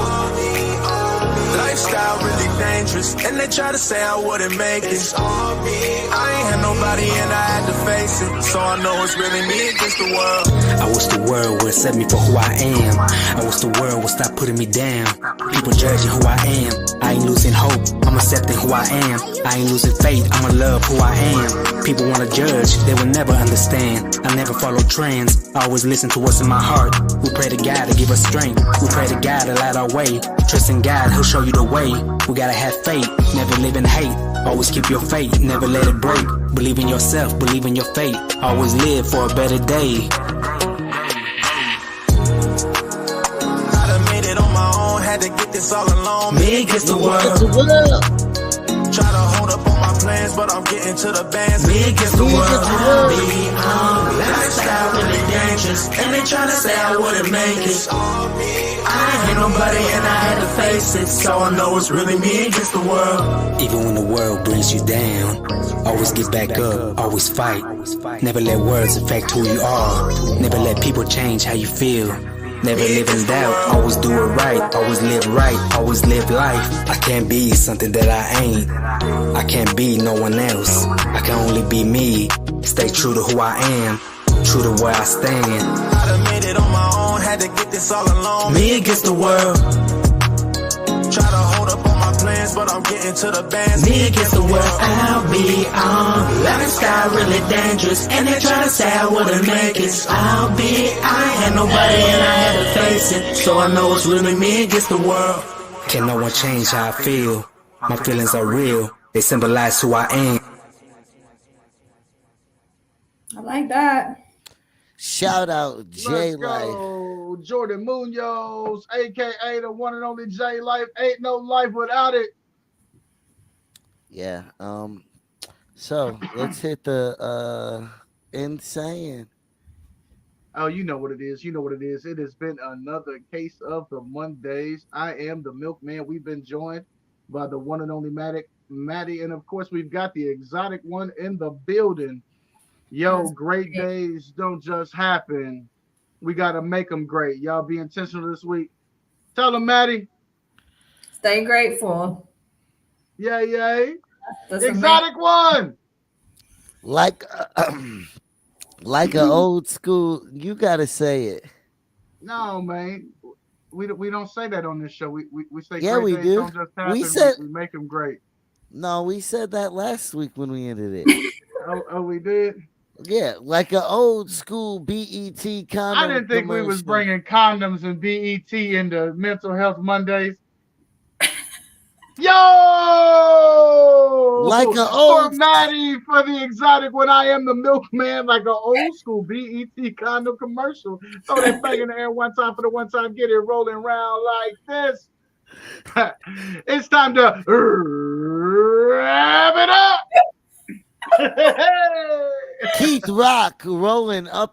Speaker 2: Lifestyle really dangerous, and they try to say I wouldn't make it. I ain't had nobody and I had to face it, so I know it's really me against the world.
Speaker 8: I wish the world would accept me for who I am. I wish the world would stop putting me down. People judging who I am. I ain't losing hope, I'm accepting who I am. I ain't losing faith, I'ma love who I am. People wanna judge, they will never understand. I never follow trends, I always listen to what's in my heart. We pray to God to give us strength. We pray to God to light our way. Trust in God, He'll show you the way. We gotta have faith, never live in hate. Always keep your faith, never let it break. Believe in yourself, believe in your fate. Always live for a better day.
Speaker 2: I done made it on my own, had to get this all alone. Me against the world. Try to hold up on my plans, but I'm getting to the bands. Me against the world. Lifestyle really dangerous, and they try to say I wouldn't make it. I ain't nobody and I had to face it, so I know it's really me against the world.
Speaker 8: Even when the world brings you down, always get back up, always fight. Never let words affect who you are. Never let people change how you feel. Never live in doubt, always do it right. Always live right, always live life. I can't be something that I ain't. I can't be no one else. I can only be me. Stay true to who I am, true to where I stand.
Speaker 2: I done made it on my own, had to get this all alone. Me against the world. Try to hold up on my plans, but I'm getting to the bands. Me against the world. I'll be on. Lifestyle really dangerous, and they try to say I wouldn't make it. I ain't had nobody and I had to face it, so I know it's really me against the world.
Speaker 8: Can no one change how I feel? My feelings are real, they symbolize who I am.
Speaker 4: I like that.
Speaker 5: shout out J
Speaker 3: Let's
Speaker 5: Life.
Speaker 3: go. Jordan Munoz, aka the one and only J Life. Ain't no life without it.
Speaker 5: Yeah. So let's hit the insane.
Speaker 3: Oh, you know what it is. You know what it is. It has been another case of the Mondays. I am the milkman. We've been joined by the one and only Maddie. And of course, we've got the exotic one in the building. Yo, great days don't just happen. We got to make them great. Y'all be intentional this week. Tell them, Maddie.
Speaker 4: Stay grateful.
Speaker 3: Yay.
Speaker 4: That's
Speaker 3: Exotic one.
Speaker 5: Like like an old school, you gotta say it.
Speaker 3: No, man. We don't say that on this show. We say
Speaker 5: Yeah,
Speaker 3: great
Speaker 5: we
Speaker 3: days
Speaker 5: do.
Speaker 3: don't just happen.
Speaker 5: We said-
Speaker 3: we make them great.
Speaker 5: No, we said that last week when we ended it.
Speaker 3: Oh, we did?
Speaker 5: Yeah, like an old school BET condom.
Speaker 3: I didn't think we was
Speaker 5: commercial.
Speaker 3: bringing condoms and BET into Mental Health Mondays. Yo!
Speaker 5: Like an
Speaker 3: for
Speaker 5: old-
Speaker 3: Maddie for the exotic when I am the milkman, like an old school BET kind of commercial. Throw that thing in the air one time for the one time, get it rolling around like this. It's time to wrap it up.
Speaker 5: Keith Rock rolling up